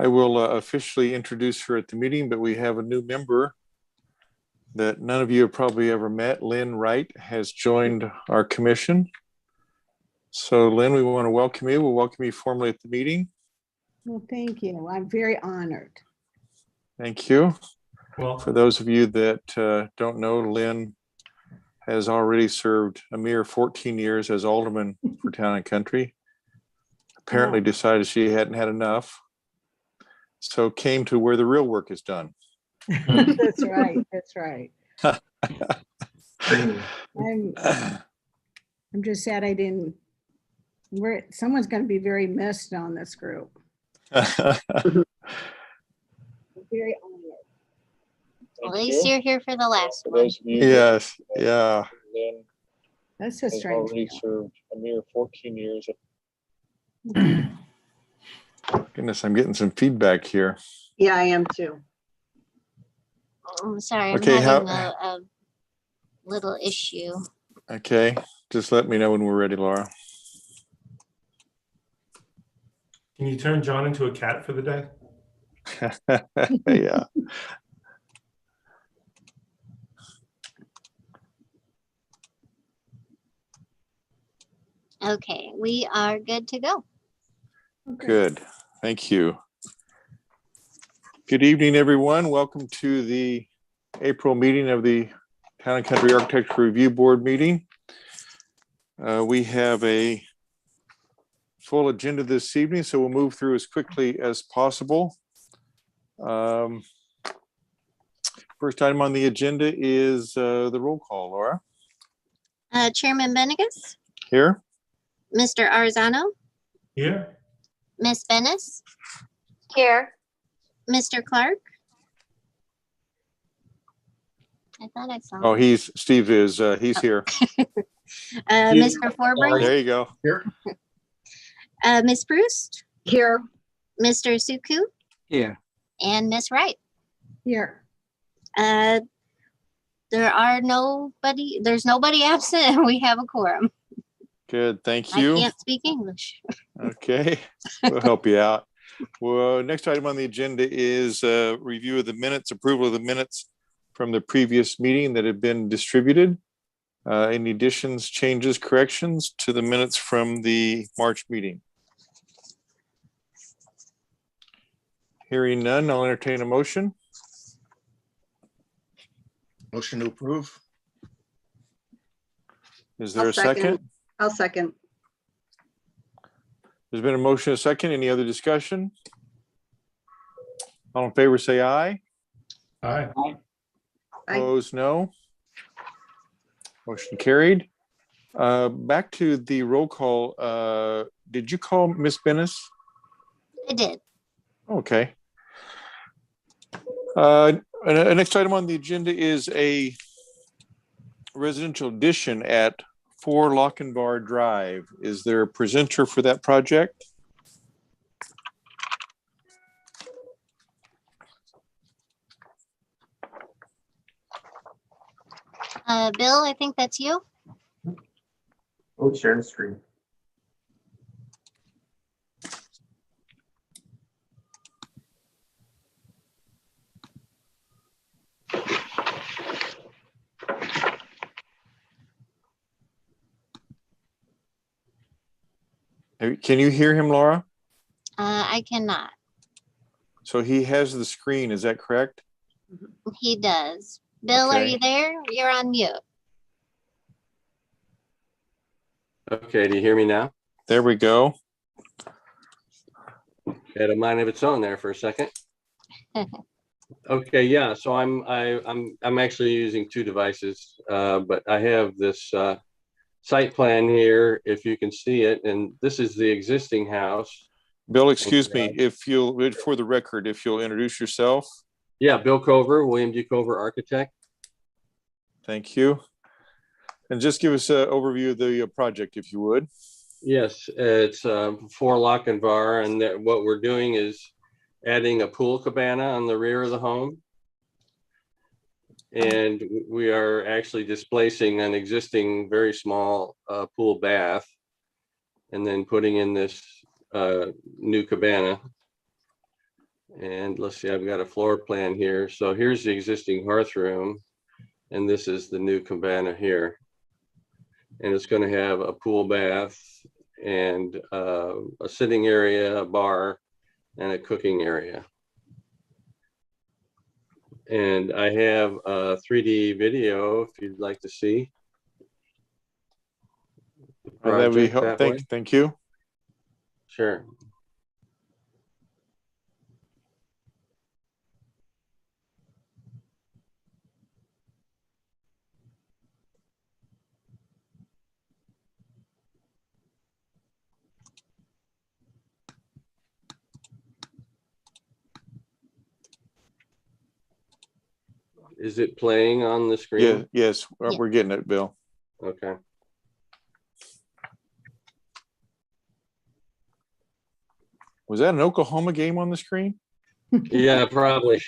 I will officially introduce her at the meeting, but we have a new member that none of you have probably ever met. Lynn Wright has joined our commission. So Lynn, we want to welcome you. We'll welcome you formally at the meeting. Well, thank you. I'm very honored. Thank you. Well, For those of you that don't know, Lynn has already served a mere 14 years as alderman for Town and Country. Apparently decided she hadn't had enough, so came to where the real work is done. That's right. That's right. I'm just sad I didn't. Someone's going to be very missed on this group. I'm very honored. At least you're here for the last For one. those of you yes, yeah. Lynn That's a has strange. already served a mere 14 years. Goodness, I'm getting some feedback here. Yeah, I am too. I'm sorry, I'm Okay, having a little issue. Okay, just let me know when we're ready, Laura. can you turn John into a cat for the day? Yeah. Okay, we are good to go. Okay. Good. Thank you. Good evening, everyone. Welcome to the April meeting of the Town and Country Architecture Review Board meeting. We have a full agenda this evening, so we'll move through as quickly as possible. First item on the agenda is the roll call. Laura? Chairman Benegas, Here? Mr. Arzano, Here? Miss Bennis, Here. Mr. Clark. I thought I saw. Oh, Steve is, he's here. Mr. Forbright, There you go. Miss Bruce, Here. Mr. Suku, Yeah. and Miss Wright. Here. There's nobody absent and we have a quorum. Good, thank I you. can't speak English. Okay, we'll help you out. Well, next item on the agenda is review of the minutes, approval of the minutes from the previous meeting that have been distributed. Any additions, changes, corrections to the minutes from the March meeting? Hearing none, I'll entertain a motion. Motion to approve. Is there I'll a second? I'll second. There's been a motion, a second. Any other discussion? All in favor, say aye. Aye. Aye. Opposed, no. Motion carried. Back to the roll call. Did you call Miss Bennis? I did. Okay. Next item on the agenda is a residential addition at 4 Lochinvar Drive. Is there a presenter for that project? Bill, I think that's you. Oh, share the screen. Can you hear him, Laura? I cannot. So he has the screen, is that correct? He does. Bill, are Okay. you there? You're on mute. Okay, do you hear me now? There we go. Had a mind of its own there for a second. Okay, yeah, so I'm actually using two devices, but I have this site plan here, if you can see it, and this is the existing house. Bill, excuse me, if you'll, for the record, if you'll introduce yourself. Yeah, Bill Cover, William D. Cover Architect. Thank you. And just give us an overview of the project, if you would. Yes, it's 4 Lochinvar, and what we're doing is adding a pool cabana on the rear of the home. And we are actually displacing an existing very small pool bath and then putting in this new cabana. And let's see, I've got a floor plan here. So here's the existing hearth room. And this is the new cabana here. And it's going to have a pool bath and a sitting area, a bar, and a cooking area. And I have a 3D video if you'd like to see. That'd be Project that way. thank you. Sure. Is it playing on the Yeah, screen? yes, Yeah. we're getting it, Bill. Okay. Was that an Oklahoma game on the screen? Yeah, probably.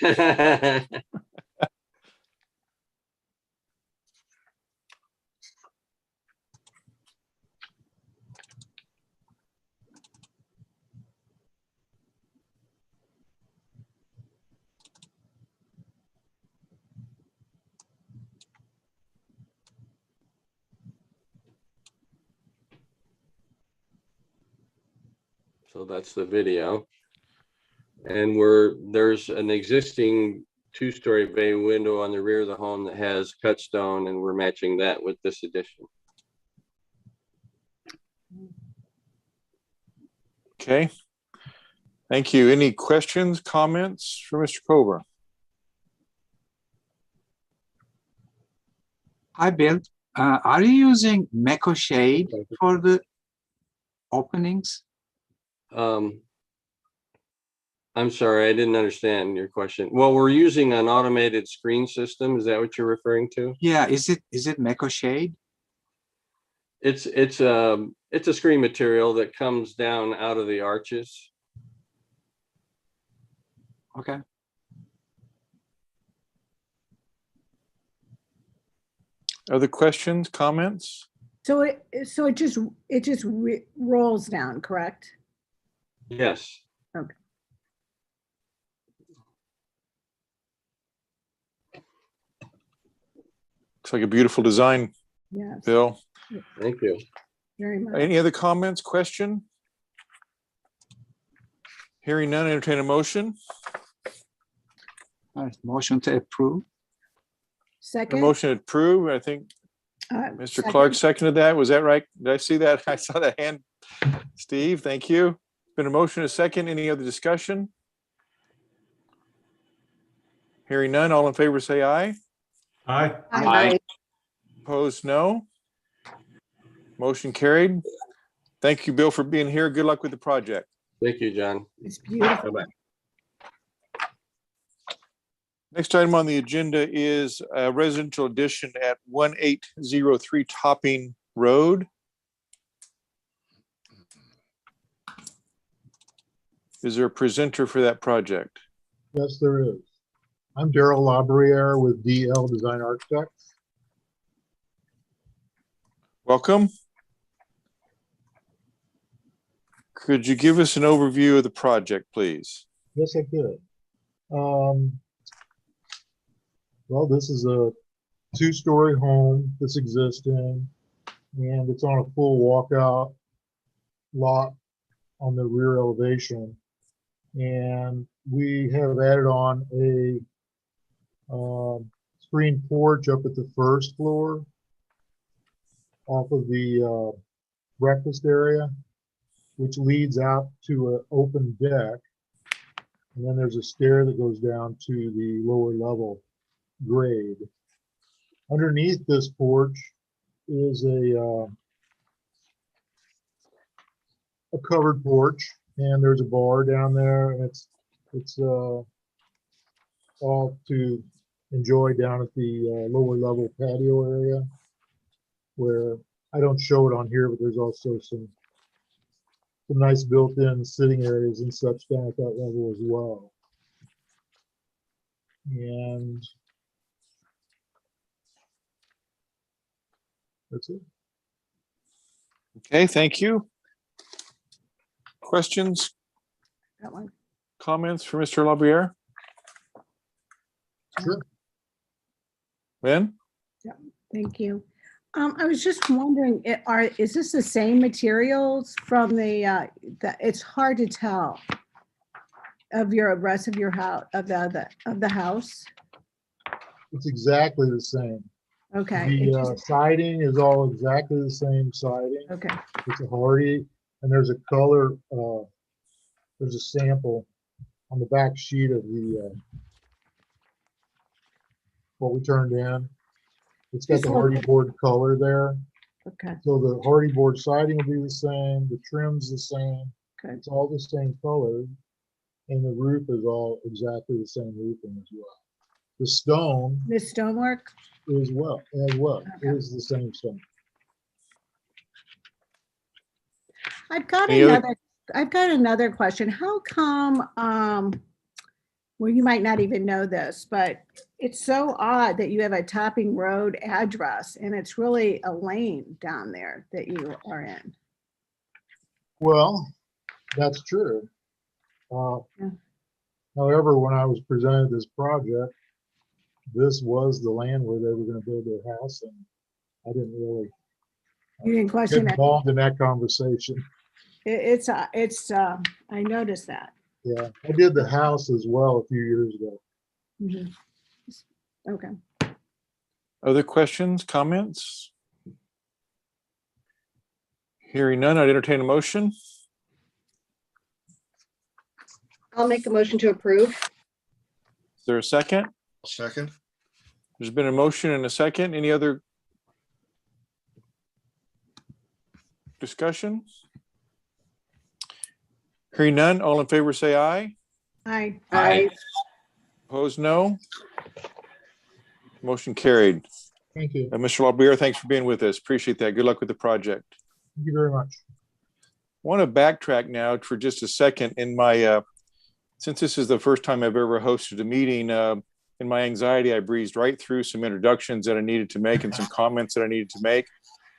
So that's the video. And there's an existing 2-story bay window on the rear of the home that has cut stone, and we're matching that with this addition. Okay. Thank you. Any questions, comments for Mr. Cobra? Hi, Bill. Are you using Meko Shade for the openings? I'm sorry, I didn't understand your question. Well, we're using an automated screen system. Is that what you're referring to? Yeah, is it Meko Shade? It's a screen material that comes down out of the arches. Okay. Other questions, comments? So it just rolls down, correct? Yes. Okay. Looks like a beautiful design, Yes, Bill. Thank you. very much. Any other comments, question? Hearing none, entertain a motion. Motion to approve. A Second. motion to approve. I think Mr. Clark seconded that. Was that right? Did I see that? I saw that hand. Steve, thank you. Been a motion, a second. Any other discussion? Hearing none, all in favor say aye. Aye. Aye. Opposed, no. Motion carried. Thank you, Bill, for being here. Good luck with the project. Thank you, John. It's beautiful. Bye-bye. Next item on the agenda is a residential addition at 1803 Topping Road. Is there a presenter for that project? Yes, there is. I'm Daryl Labriere with DL Design Architects. Welcome. Could you give us an overview of the project, please? Yes, I could. Well, this is a 2-story home that's existing, and it's on a full walkout lot on the rear elevation. And we have added on a screen porch up at the first floor off of the breakfast area, which leads out to an open deck. And then there's a stair that goes down to the lower level grade. Underneath this porch is a covered porch, and there's a bar down there. And it's all to enjoy down at the lower level patio area, where I don't show it on here, but there's also some nice built-in sitting areas and such down at that level as well. And that's it. Okay, thank you. Questions, That one. comments for Mr. LaBiere? Sure. Lynn? Thank you. I was just wondering, is this the same materials from it's hard to tell of your rest of your house, of the house? It's exactly the same. Okay. The siding is all exactly the same siding. Okay, It's a hardy, and there's a color, there's a sample on the back sheet of the, what we turned in. It's got the hardy board color there. okay, So the hardy board siding will be the same, the trim's the same. Okay. It's all the same color. And the roof is all exactly the same roofing as well. The stone the stonework? is as well, Okay. is the same stone. I've got Any other- another question. How come, well, you might not even know this, but it's so odd that you have a Topping Road address and it's really a lane down there that you are in. Well, that's true. Yeah. However, when I was presented this project, this was the land where they were gonna build their house, and I didn't really You didn't get question it. involved in that conversation. It's, I noticed that. Yeah, I did the house as well a few years ago. Mhm. Okay. Other questions, comments? Hearing none, I'd entertain a motion. I'll make a motion to approve. Is there a second? Second. There's been a motion and a second. Any other discussion? Hearing none, all in favor say aye. Aye. Aye. Opposed, no. Motion carried. Thank you. Mr. LaBiere, thanks for being with us. Appreciate that. Good luck with the project. Thank you very much. Want to backtrack now for just a second. In my, since this is the first time I've ever hosted a meeting, in my anxiety, I breezed right through some introductions that I needed to make and some comments that I needed to make.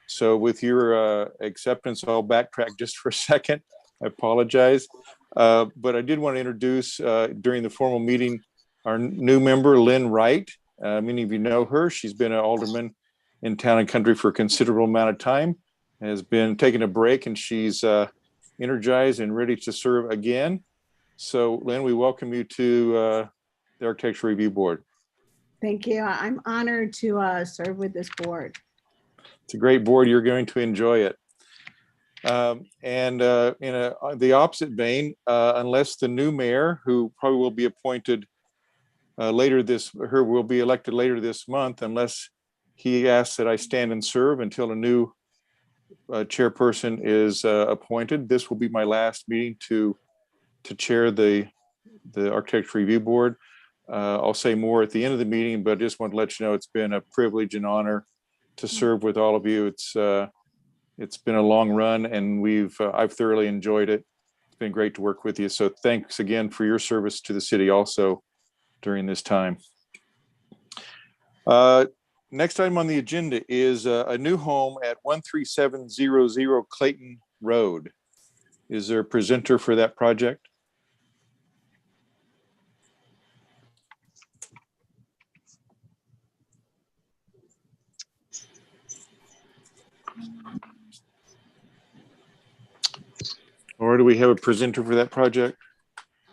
So with your acceptance, I'll backtrack just for a second. I apologize. But I did want to introduce during the formal meeting, our new member, Lynn Wright. Many of you know her. She's been an alderman in Town and Country for a considerable amount of time, has been taking a break, and she's energized and ready to serve again. So Lynn, we welcome you to the Architecture Review Board. Thank you. I'm honored to serve with this board. It's a great board. You're going to enjoy it. In the opposite vein, unless the new mayor, who probably will be appointed will be elected later this month, unless he asks that I stand and serve until a new chairperson is appointed. This will be my last meeting to chair the Architecture Review Board. I'll say more at the end of the meeting, but I just want to let you know it's been a privilege and honor to serve with all of you. It's been a long run, and I've thoroughly enjoyed it. It's been great to work with you. So thanks again for your service to the city also during this time. Next item on the agenda is a new home at 13700 Clayton Road. Is there a presenter for that project? Or do we have a presenter for that project?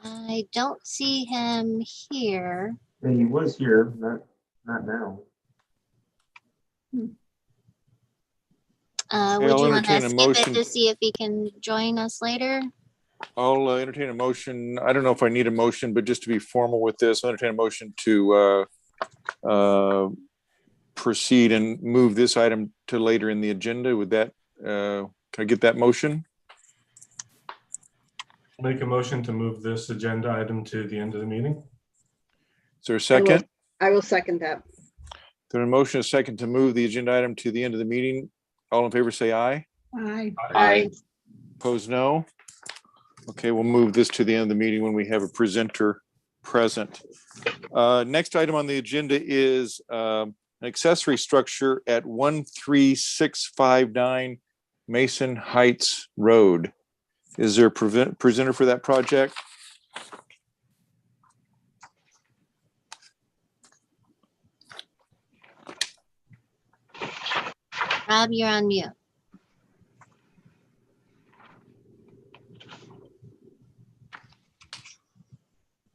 I don't see him here. Yeah, he was here, not now. Would I'll you want to entertain a skip it motion. to see if he can join us later? I'll entertain a motion. I don't know if I need a motion, but just to be formal with this, I'll entertain a motion to proceed and move this item to later in the agenda. Would that, can I get that motion? Make a motion to move this agenda item to the end of the meeting. Is there a second? I will second that. There's a motion, a second to move the agenda item to the end of the meeting. All in favor, say aye. Aye. Aye. Opposed, no. Okay, we'll move this to the end of the meeting when we have a presenter present. Next item on the agenda is an accessory structure at 13659 Mason Heights Road. Is there a presenter for that project? Rob, you're on mute.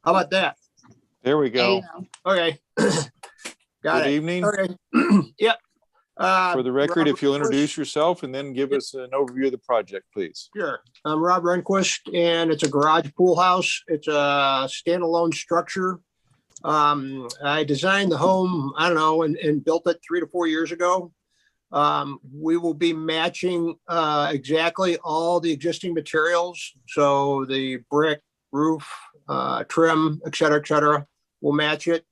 How about that? There we There you go. go. Okay. Got Good it. evening. Okay. Yep. For the record, if you'll Robert Rehnquist. introduce yourself and then give us an overview of the project, please. Sure. I'm Rob Rehnquist, and it's a garage pool house. It's a standalone structure. I designed the home, I don't know, and built it 3 to 4 years ago. We will be matching exactly all the existing materials. So the brick, roof, trim, et cetera, will match it.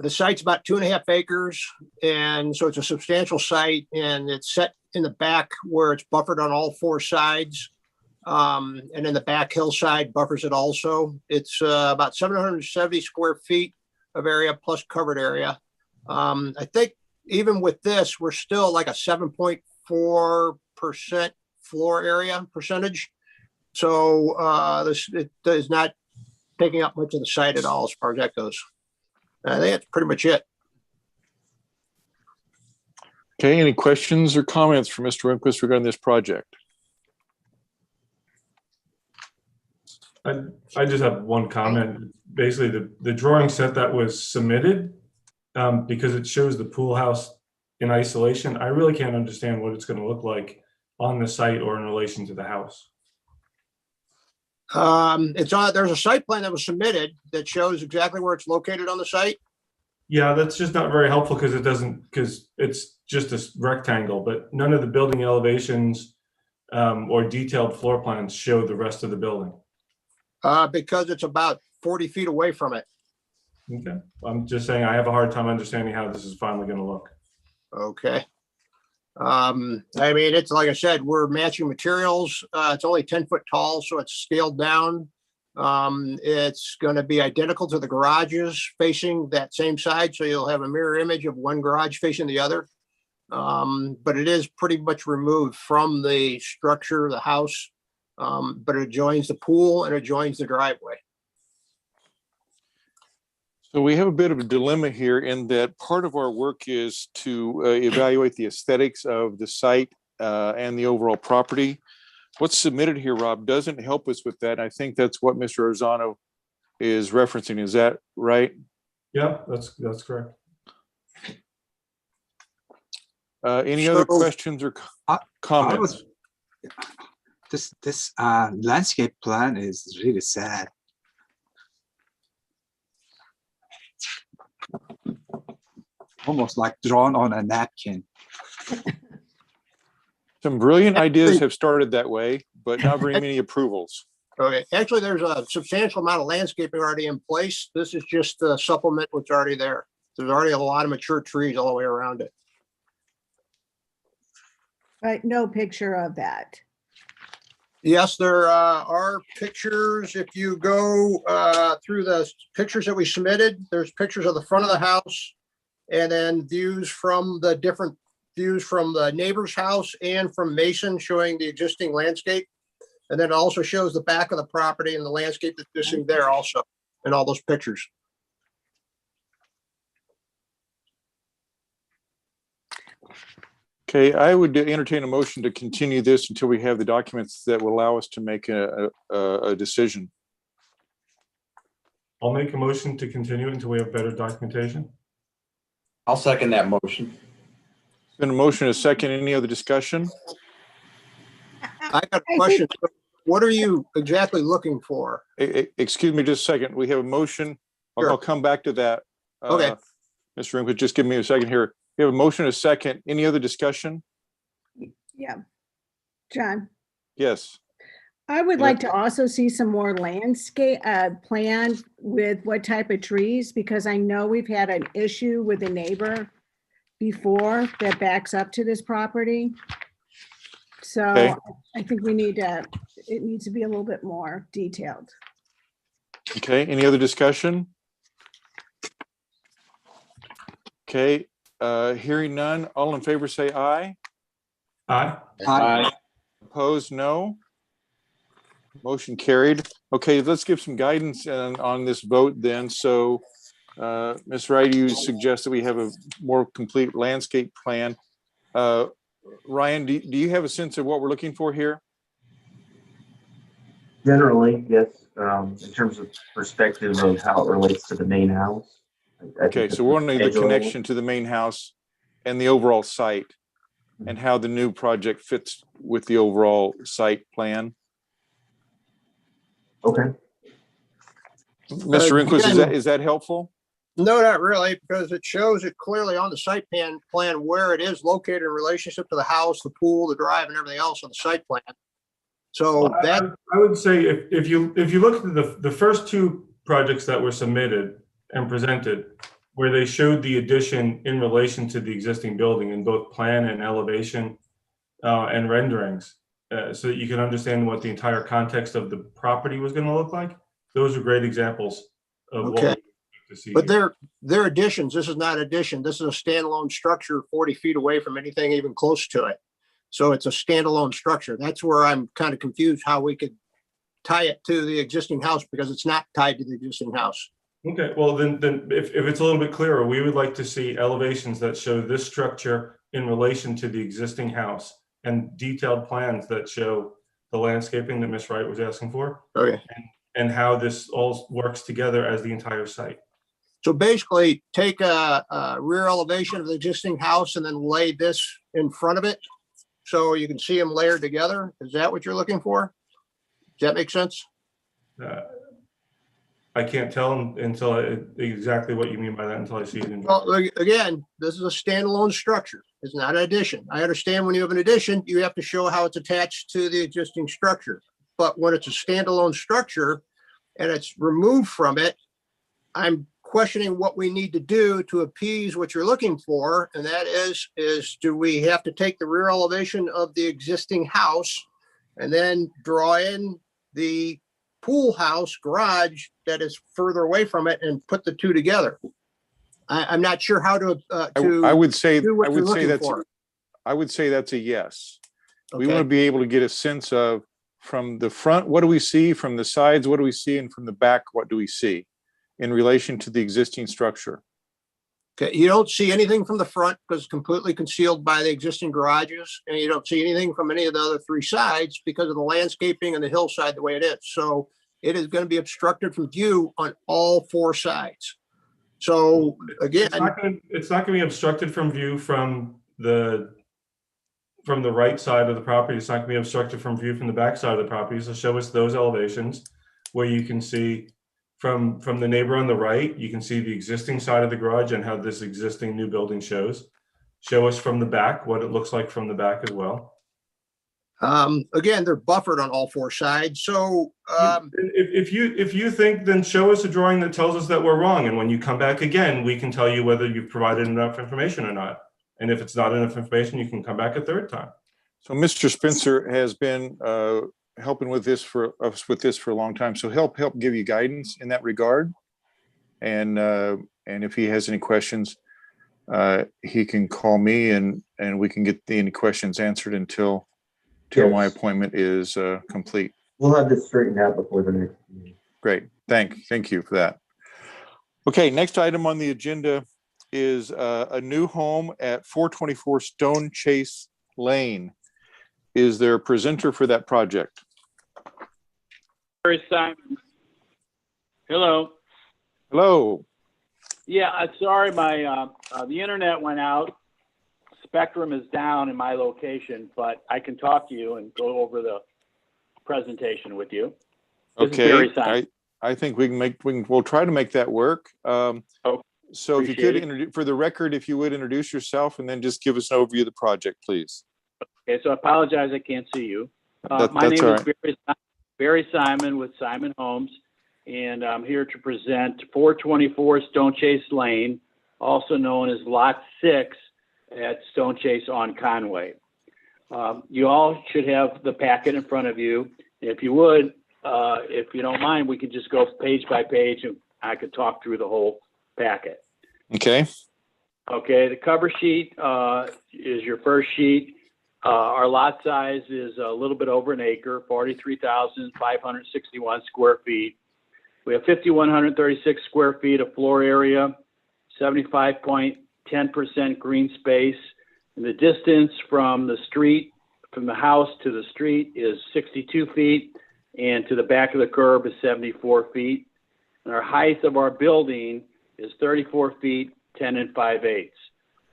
The site's about 2.5 acres, and so it's a substantial site, and it's set in the back where it's buffered on all 4 sides. And then the back hillside buffers it also. It's about 770 square feet of area plus covered area. I think even with this, we're still like a 7.4% floor area percentage. So it is not taking up much of the site at all as far as that goes. I think that's pretty much it. Okay, any questions or comments for Mr. Rehnquist regarding this project? I just have one comment. Basically, the drawing set that was submitted, because it shows the pool house in isolation, I really can't understand what it's going to look like on the site or in relation to the house. There's a site plan that was submitted that shows exactly where it's located on the site. Yeah, that's just not very helpful because it's just a rectangle, but none of the building elevations or detailed floor plans show the rest of the building. Because it's about 40 feet away from it. Okay, I'm just saying I have a hard time understanding how this is finally going to look. Okay. I mean, it's like I said, we're matching materials. It's only 10 foot tall, so it's scaled down. It's going to be identical to the garages facing that same side. So you'll have a mirror image of one garage facing the other. But it is pretty much removed from the structure of the house. But it adjoins the pool and adjoins the driveway. So we have a bit of a dilemma here in that part of our work is to evaluate the aesthetics of the site and the overall property. What's submitted here, Rob, doesn't help us with that. I think that's what Mr. Orzano is referencing. Is that right? Yeah, that's correct. Any other So- questions or comments? This landscape plan is really sad. Almost like drawn on a napkin. Some brilliant ideas have started that way, but not very many approvals. Okay, actually, there's a substantial amount of landscaping already in place. This is just to supplement what's already there. There's already a lot of mature trees all the way around it. But no picture of that. Yes, there are pictures. If you go through the pictures that we submitted, there's pictures of the front of the house and then views from the different views from the neighbor's house and from Mason showing the existing landscape. And then it also shows the back of the property and the landscape that's existing there also in all those pictures. Okay, I would entertain a motion to continue this until we have the documents that will allow us to make a decision. I'll make a motion to continue until we have better documentation. I'll second that motion. Been a motion, a second. Any other discussion? I got a question. What are you exactly looking for? Excuse me just a second. We have a motion. Sure. I'll come back to that. Okay. Mr. Rehnquist, just give me a second here. We have a motion, a second. Any other discussion? Yeah. John, Yes. I would Yeah. like to also see some more landscape plan with what type of trees, because I know we've had an issue with a neighbor before that backs up to this property. So Okay. I think it needs to be a little bit more detailed. Okay, any other discussion? Okay, hearing none. All in favor, say aye. Aye. Aye. Opposed, no. Motion carried. Okay, let's give some guidance on this vote then. So, Ms. Wright, you suggest that we have a more complete landscape plan. Ryan, do you have a sense of what we're looking for here? Generally, yes, in terms of perspective of how it relates to the main house. Okay, so we're only the connection to the main house and the overall site and how the new project fits with the overall site plan. Okay. Mr. Rehnquist, is that helpful? No, not really, because it shows it clearly on the site plan where it is located in relationship to the house, the pool, the drive, and everything else on the site plan. So Well, that I would say if you look at the first two projects that were submitted and presented, where they showed the addition in relation to the existing building in both plan and elevation and renderings, so that you can understand what the entire context of the property was going to look like. Those are great examples of what we okay. expect to see. But they're additions. This is not addition. This is a standalone structure 40 feet away from anything even close to it. So it's a standalone structure. That's where I'm kind of confused how we could tie it to the existing house, because it's not tied to the existing house. Okay, well then if it's a little bit clearer, we would like to see elevations that show this structure in relation to the existing house and detailed plans that show the landscaping that Ms. Wright was asking for. Okay. And how this all works together as the entire site. So basically take a rear elevation of the existing house and then lay this in front of it, so you can see them layered together. Is that what you're looking for? Does that make sense? I can't tell until exactly what you mean by that until I see it in. Well, again, this is a standalone structure. It's not an addition. I understand when you have an addition, you have to show how it's attached to the existing structure. But when it's a standalone structure and it's removed from it, I'm questioning what we need to do to appease what you're looking for. And that is do we have to take the rear elevation of the existing house and then draw in the pool house garage that is further away from it and put the two together? I'm not sure how to I would say do what you're looking that's for. I would say that's a yes. We Okay. want to be able to get a sense of, from the front, what do we see? From the sides, what do we see? And from the back, what do we see in relation to the existing structure? Okay, you don't see anything from the front because it's completely concealed by the existing garages, and you don't see anything from any of the other three sides because of the landscaping and the hillside the way it is. So it is going to be obstructed from view on all four sides. So again, It's not going to be obstructed from view from the right side of the property. It's not going to be obstructed from view from the back side of the property. So show us those elevations where you can see from the neighbor on the right, you can see the existing side of the garage and how this existing new building shows. Show us from the back what it looks like from the back as well. again, they're buffered on all four sides. So If you think, then show us a drawing that tells us that we're wrong. And when you come back again, we can tell you whether you've provided enough information or not. And if it's not enough information, you can come back a third time. So Mr. Spencer has been helping with this for a long time. So help give you guidance in that regard. And if he has any questions, he can call me and we can get any questions answered until my appointment is complete. We'll have this straightened out before the next meeting. Great. Thank you for that. Okay, next item on the agenda is a new home at 424 Stone Chase Lane. Is there a presenter for that project? Barry Simon. Hello. Hello. Yeah, sorry, my the internet went out. Spectrum is down in my location, but I can talk to you and go over the presentation with you. This is Barry Simon. Okay, I think we'll try to make that work. So if you could, for the record, if you would introduce yourself and then just give us an overview of the project, please. Okay, so I apologize, I can't see you. That's My name all is Barry Simon with Simon Homes, and I'm here to present 424 Stone Chase Lane, also known as Lot 6 at Stone Chase on Conway. You all should have the packet in front of you. If you would, if you don't mind, we could just go page by page and I could talk through the whole packet. Okay. Okay, the cover sheet is your first sheet. Our lot size is a little bit over an acre, 43,561 square feet. We have 5,136 square feet of floor area, 75.10% green space, And the distance from the street, from the house to the street is 62 feet, and to the back of the curb is 74 feet. And our height of our building is 34 feet, 10 5/8.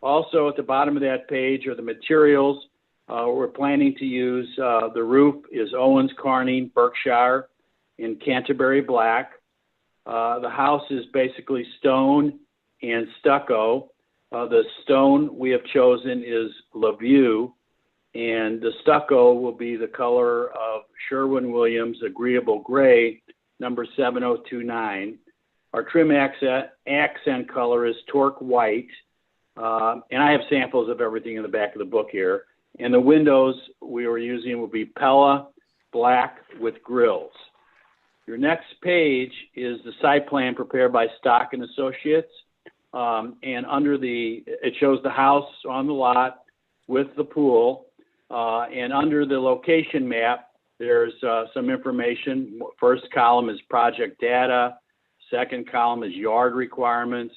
Also, at the bottom of that page are the materials we're planning to use. The roof is Owens Corning Berkshire in Canterbury Black. The house is basically stone and stucco. The stone we have chosen is LaVue, and the stucco will be the color of Sherwin-Williams Agreeable Gray, number 7029. Our trim accent color is Torque White, and I have samples of everything in the back of the book here. And the windows we were using will be Pella Black with grills. Your next page is the site plan prepared by Stock and Associates. And it shows the house on the lot with the pool. And under the location map, there's some information. First column is project data. Second column is yard requirements,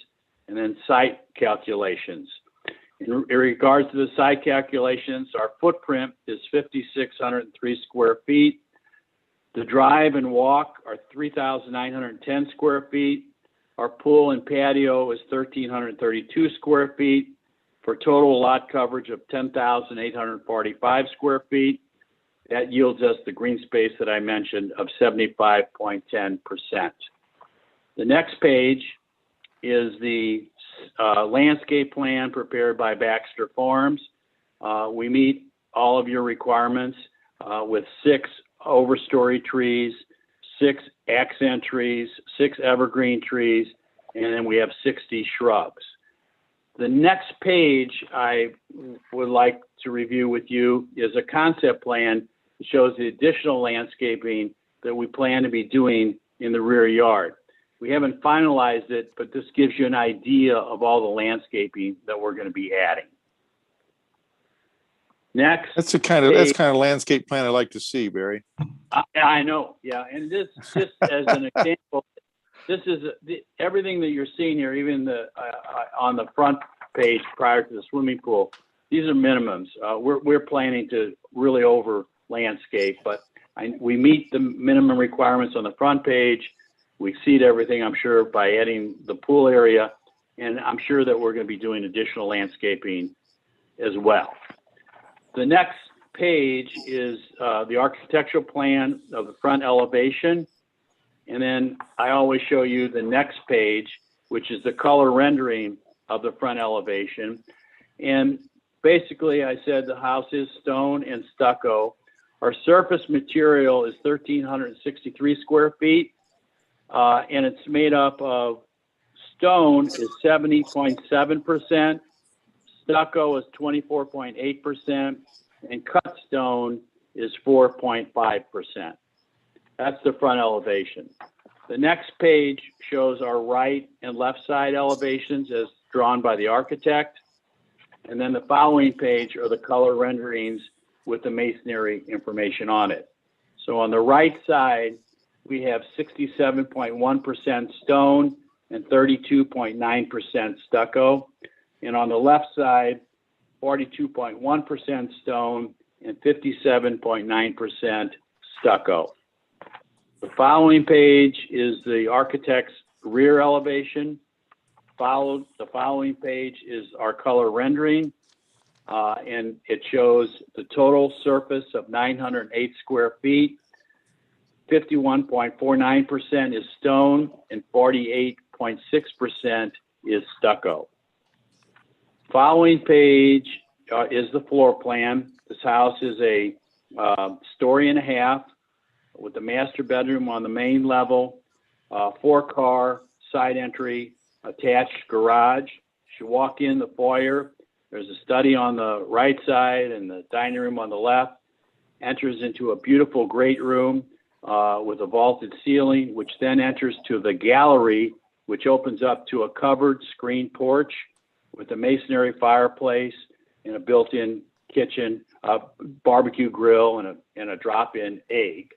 and then site calculations. In regards to the site calculations, our footprint is 5,603 square feet. The drive and walk are 3,910 square feet. Our pool and patio is 1,332 square feet for total lot coverage of 10,845 square feet. That yields us the green space that I mentioned of 75.10%. The next page is the landscape plan prepared by Baxter Farms. We meet all of your requirements with 6 overstory trees, 6 accent trees, 6 evergreen trees, and then we have 60 shrubs. The next page I would like to review with you is a concept plan that shows the additional landscaping that we plan to be doing in the rear yard. We haven't finalized it, but this gives you an idea of all the landscaping that we're going to be adding. Next. That's the kind of landscape plan I like to see, Barry. I know, yeah. And this, just as an example, this is everything that you're seeing here, even on the front page prior to the swimming pool. These are minimums. We're planning to really over landscape, but we meet the minimum requirements on the front page. We exceed everything, I'm sure, by adding the pool area, and I'm sure that we're going to be doing additional landscaping as well. The next page is the architectural plan of the front elevation, and then I always show you the next page, which is the color rendering of the front elevation. And basically, I said the house is stone and stucco. Our surface material is 1,363 square feet. And it's made up of stone is 70.7%, stucco is 24.8%, and cut stone is 4.5%. That's the front elevation. The next page shows our right and left side elevations as drawn by the architect. And then the following page are the color renderings with the masonry information on it. So on the right side, we have 67.1% stone and 32.9% stucco. And on the left side, 42.1% stone and 57.9% stucco. The following page is the architect's rear elevation. The following page is our color rendering. And it shows the total surface of 908 square feet. 51.49% is stone and 48.6% is stucco. Following page is the floor plan. This house is a story and a half with the master bedroom on the main level, 4-car side entry, attached garage. You walk in the foyer, there's a study on the right side and the dining room on the left. Enters into a beautiful great room with a vaulted ceiling, which then enters to the gallery, which opens up to a covered screen porch with a masonry fireplace and a built-in kitchen, barbecue grill, and a drop-in egg.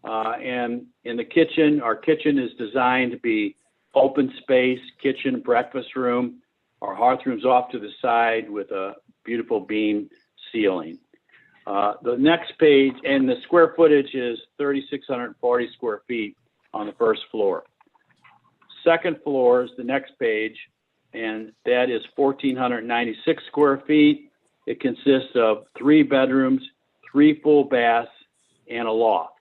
And in the kitchen, our kitchen is designed to be open space, kitchen, breakfast room. Our hearth room's off to the side with a beautiful beam ceiling. The next page, and the square footage is 3,640 square feet on the first floor. Second floor is the next page, and that is 1,496 square feet. It consists of 3 bedrooms, 3 full baths, and a loft.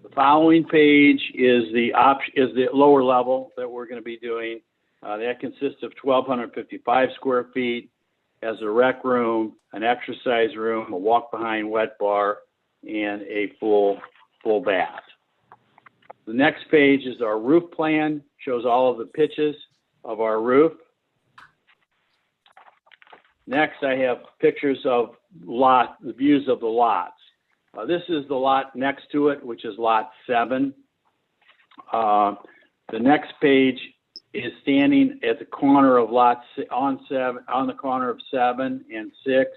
The following page is the lower level that we're going to be doing. That consists of 1,255 square feet, has a rec room, an exercise room, a walk behind wet bar, and a full bath. The next page is our roof plan, shows all of the pitches of our roof. Next, I have pictures of the views of the lots. This is the lot next to it, which is lot 7. The next page is standing at the corner of on the corner of 7 and 6,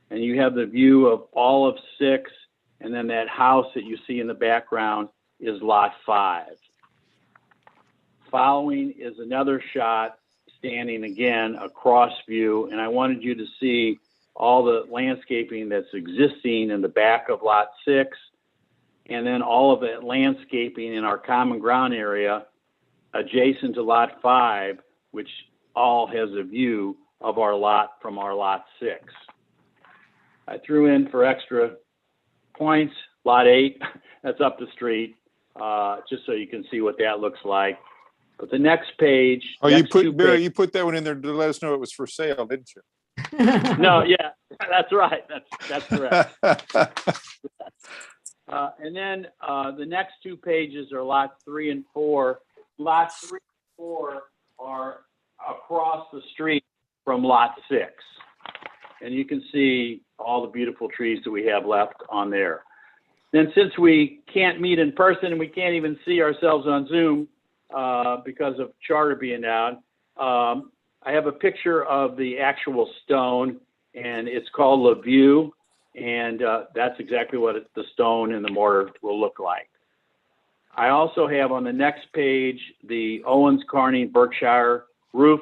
and you have the view of all of 6, and then that house that you see in the background is lot 5. Following is another shot standing again across view, and I wanted you to see all the landscaping that's existing in the back of lot 6, and then all of that landscaping in our common ground area adjacent to lot 5, which all has a view of our lot from our lot 6. I threw in for extra points, lot 8, that's up the street, just so you can see what that looks like. But the next page. Oh, you put that one in there to let us know it was for sale, didn't you? No, yeah, that's right. That's correct. And then the next 2 pages are lots 3 and 4. Lots 3 and 4 are across the street from lot 6. And you can see all the beautiful trees that we have left on there. Then since we can't meet in person and we can't even see ourselves on Zoom because of charter being down, I have a picture of the actual stone, and it's called La Vue, and that's exactly what the stone and the mortar will look like. I also have on the next page the Owens Corning Berkshire roof,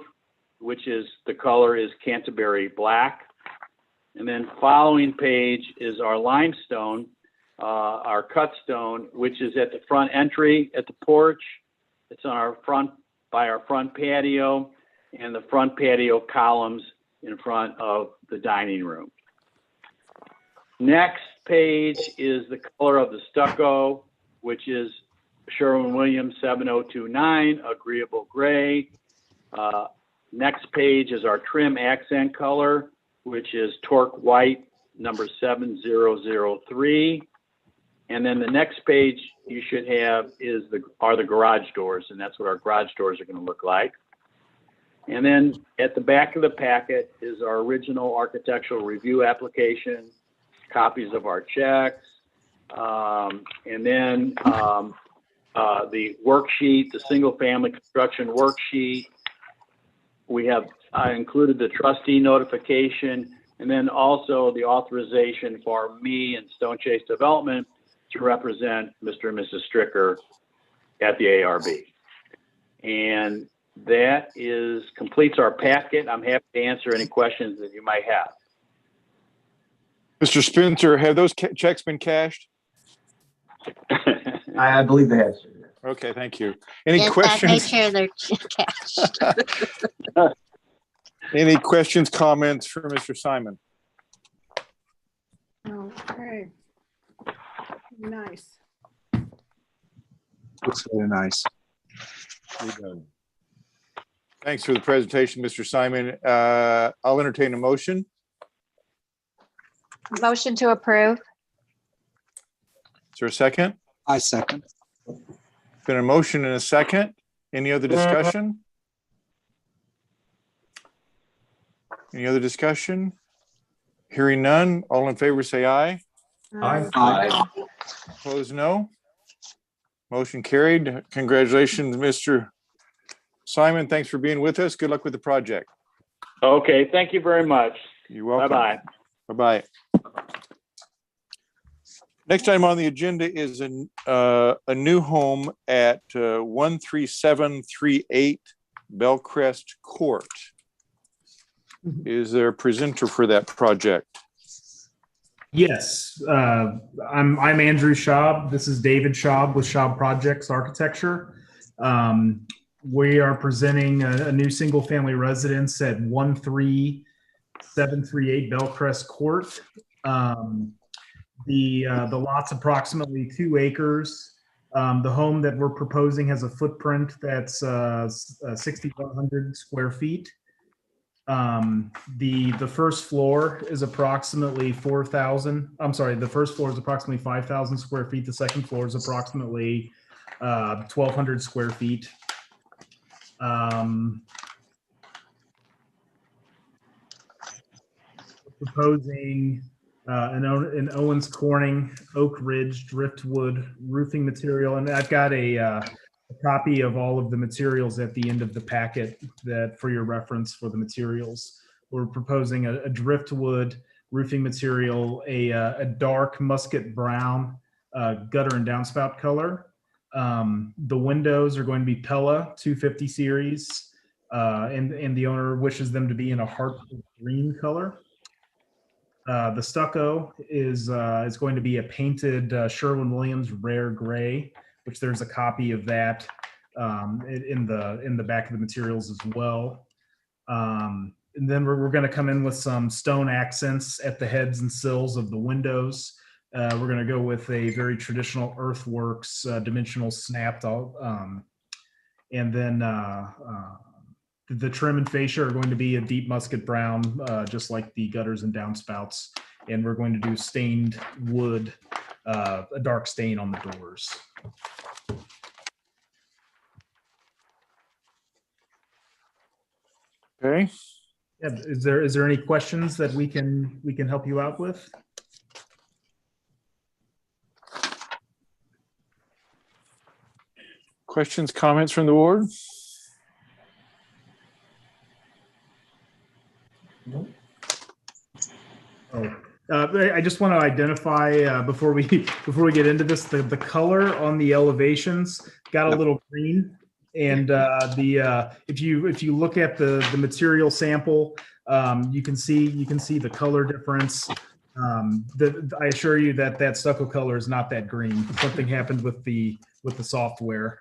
which is the color is Canterbury black. And then following page is our limestone, our cut stone, which is at the front entry at the porch. It's on our front, by our front patio, and the front patio columns in front of the dining room. Next page is the color of the stucco, which is Sherwin-Williams 7029, agreeable gray. Next page is our trim accent color, which is torque white, number 7003. And then the next page you should have are the garage doors, and that's what our garage doors are going to look like. And then at the back of the packet is our original architectural review application, copies of our checks, and then the worksheet, the single family construction worksheet. We have included the trustee notification, and then also the authorization for me and Stone Chase Development to represent Mr. and Mrs. Stricker at the ARB. And that completes our packet. I'm happy to answer any questions that you might have. Mr. Spencer, have those checks been cashed? I believe they have. Okay, thank you. Any Yes, questions? I made sure they're cashed. Any questions, comments for Mr. Simon? Okay. Nice. Looks very nice. Thanks for the presentation, Mr. Simon. I'll entertain a motion. Motion to approve. Is there a second? I second. Been a motion and a second. Any other discussion? Any other discussion? Hearing none, all in favor say aye. Aye. Aye. Opposed, no. Motion carried. Congratulations, Mr. Simon. Thanks for being with us. Good luck with the project. Okay, thank you very much. You're welcome. Bye-bye. Bye-bye. Next item on the agenda is a new home at 13738 Bellcrest Court. Is there a presenter for that project? Yes, I'm Andrew Schaub. This is David Schaub with Schaub Projects Architecture. We are presenting a new single-family residence at 13738 Bellcrest Court. The lot's approximately 2 acres. The home that we're proposing has a footprint that's 6,100 square feet. The first floor is approximately 4,000. I'm sorry, the first floor is approximately 5,000 square feet. The second floor is approximately 1,200 square feet. Proposing an Owens Corning Oak Ridge driftwood roofing material, and I've got a copy of all of the materials at the end of the packet that for your reference for the materials. We're proposing a driftwood roofing material, a dark musket brown gutter and downspout color. The windows are going to be Pella 250 series, and the owner wishes them to be in a Hartford green color. The stucco is going to be a painted Sherwin-Williams rare gray, which there's a copy of that in the back of the materials as well. And then we're going to come in with some stone accents at the heads and sills of the windows. We're going to go with a very traditional earthworks dimensional snapped out, and then the trim and fascia are going to be a deep musket brown, just like the gutters and downspouts. And we're going to do stained wood, a dark stain on the doors. Okay. Yeah, is there any questions that we can help you out with? Questions, comments from the board? Oh, I just want to identify before we get into this, the color on the elevations got a little green, and if you look at the material sample, you can see the color difference. I assure you that stucco color is not that green. Something happened with the software.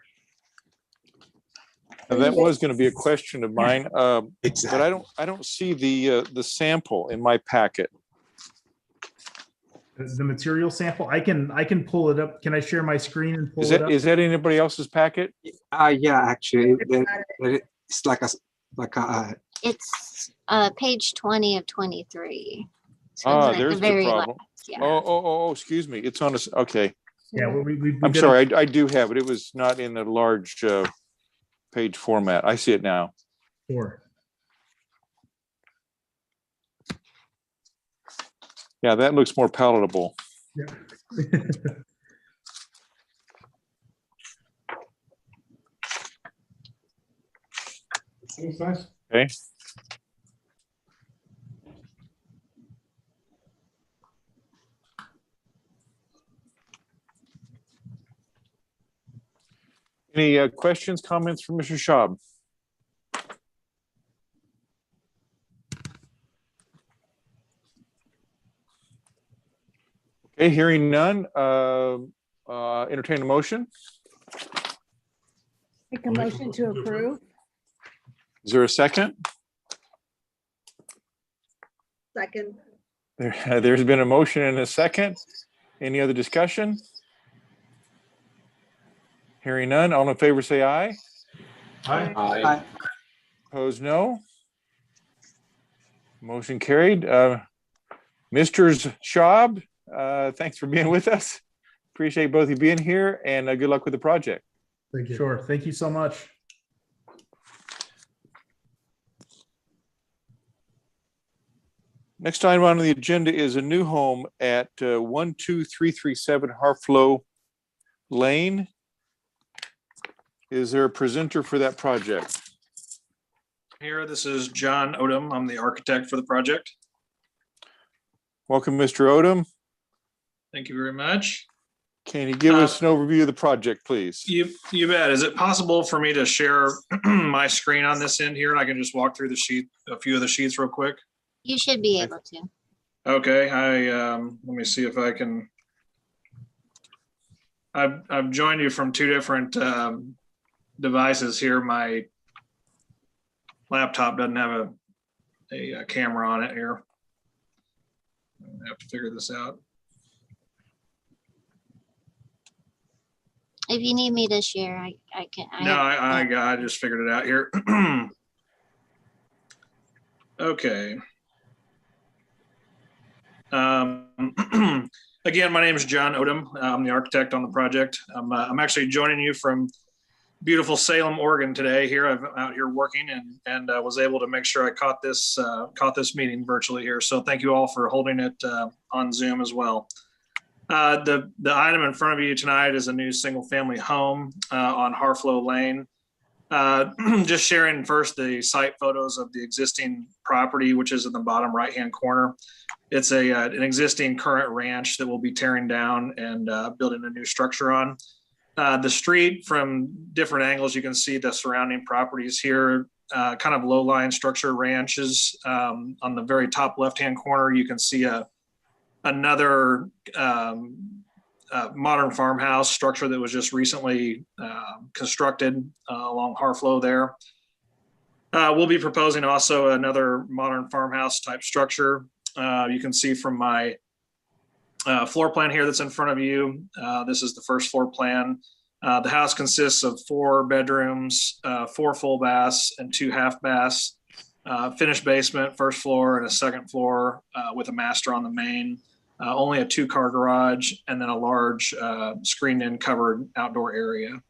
Now, that was going to be a question of mine, but I don't see the sample in my packet. The material sample, I can pull it up. Can I share my screen and pull it up? Is that anybody else's packet? Yeah, actually, it's like a It's page 20 of 23. So Ah, it's like there's the very problem. last, yeah. Oh, excuse me. It's on a, okay. Yeah, well, we I'm did sorry, I do have it. It was not in a large page format. I see it now. Sure. Yeah, that looks more palatable. Yeah. Seems nice. Okay. Any questions, comments from Mr. Schaub? Okay, hearing none, entertain a motion. Make a motion to approve. Is there a second? Second. There's been a motion and a second. Any other discussion? Hearing none, all in favor say aye. Aye. Opposed, no. Motion carried. Mr. Schaub, thanks for being with us. Appreciate both of you being here, and good luck with the project. Thank you. Sure. Thank you so much. Next item on the agenda is a new home at 12337 Harflow Lane. Is there a presenter for that project? Here, this is John Odom. I'm the architect for the project. Welcome, Mr. Odom. Thank you very much. Can you give us an overview of the project, please? You bet. Is it possible for me to share my screen on this end here? And I can just walk through the sheet, a few of the sheets real quick. You should be able to. Okay, let me see if I can. I've joined you from two different devices here. My laptop doesn't have a camera on it here. I have to figure this out. If you need me to share, I can. I just figured it out here. Okay. Again, my name is John Odom. I'm the architect on the project. I'm actually joining you from beautiful Salem, Oregon today. Here, I'm out here working and was able to make sure I caught this meeting virtually here. So thank you all for holding it on Zoom as well. The item in front of you tonight is a new single-family home on Harflow Lane. Just sharing first the site photos of the existing property, which is in the bottom right-hand corner. It's an existing current ranch that we'll be tearing down and building a new structure on. The street, from different angles, you can see the surrounding properties here, kind of low-lying structure ranches. On the very top left-hand corner, you can see another modern farmhouse structure that was just recently constructed along Harflow there. We'll be proposing also another modern farmhouse type structure. You can see from my floor plan here that's in front of you. This is the first floor plan. The house consists of 4 bedrooms, 4 full baths and 2 half baths, finished basement, first floor, and a second floor with a master on the main. Only a 2-car garage, and then a large screened-in covered outdoor area.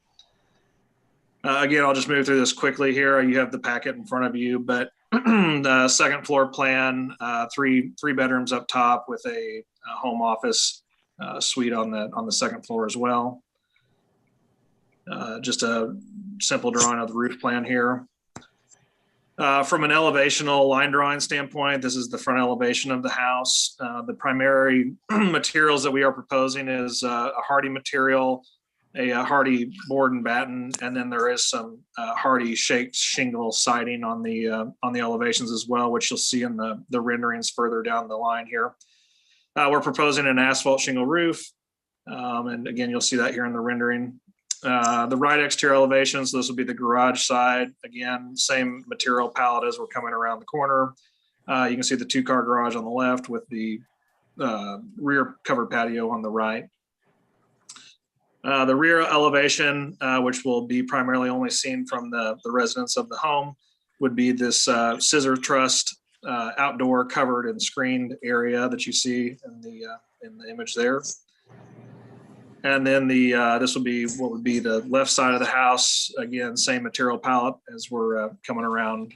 Again, I'll just move through this quickly here. You have the packet in front of you, but the second floor plan, three bedrooms up top with a home office suite on the second floor as well. Just a simple drawing of the roof plan here. From an elevational line drawing standpoint, this is the front elevation of the house. The primary materials that we are proposing is a hardy material, a hardy board and batten, and then there is some hardy shake shingle siding on the elevations as well, which you'll see in the renderings further down the line here. We're proposing an asphalt shingle roof, and again, you'll see that here in the rendering. The right exterior elevations, this will be the garage side. Again, same material palette as we're coming around the corner. You can see the 2-car garage on the left with the rear covered patio on the right. The rear elevation, which will be primarily only seen from the residents of the home, would be this scissor trussed outdoor covered and screened area that you see in the image there. And then this will be what would be the left side of the house. Again, same material palette as we're coming around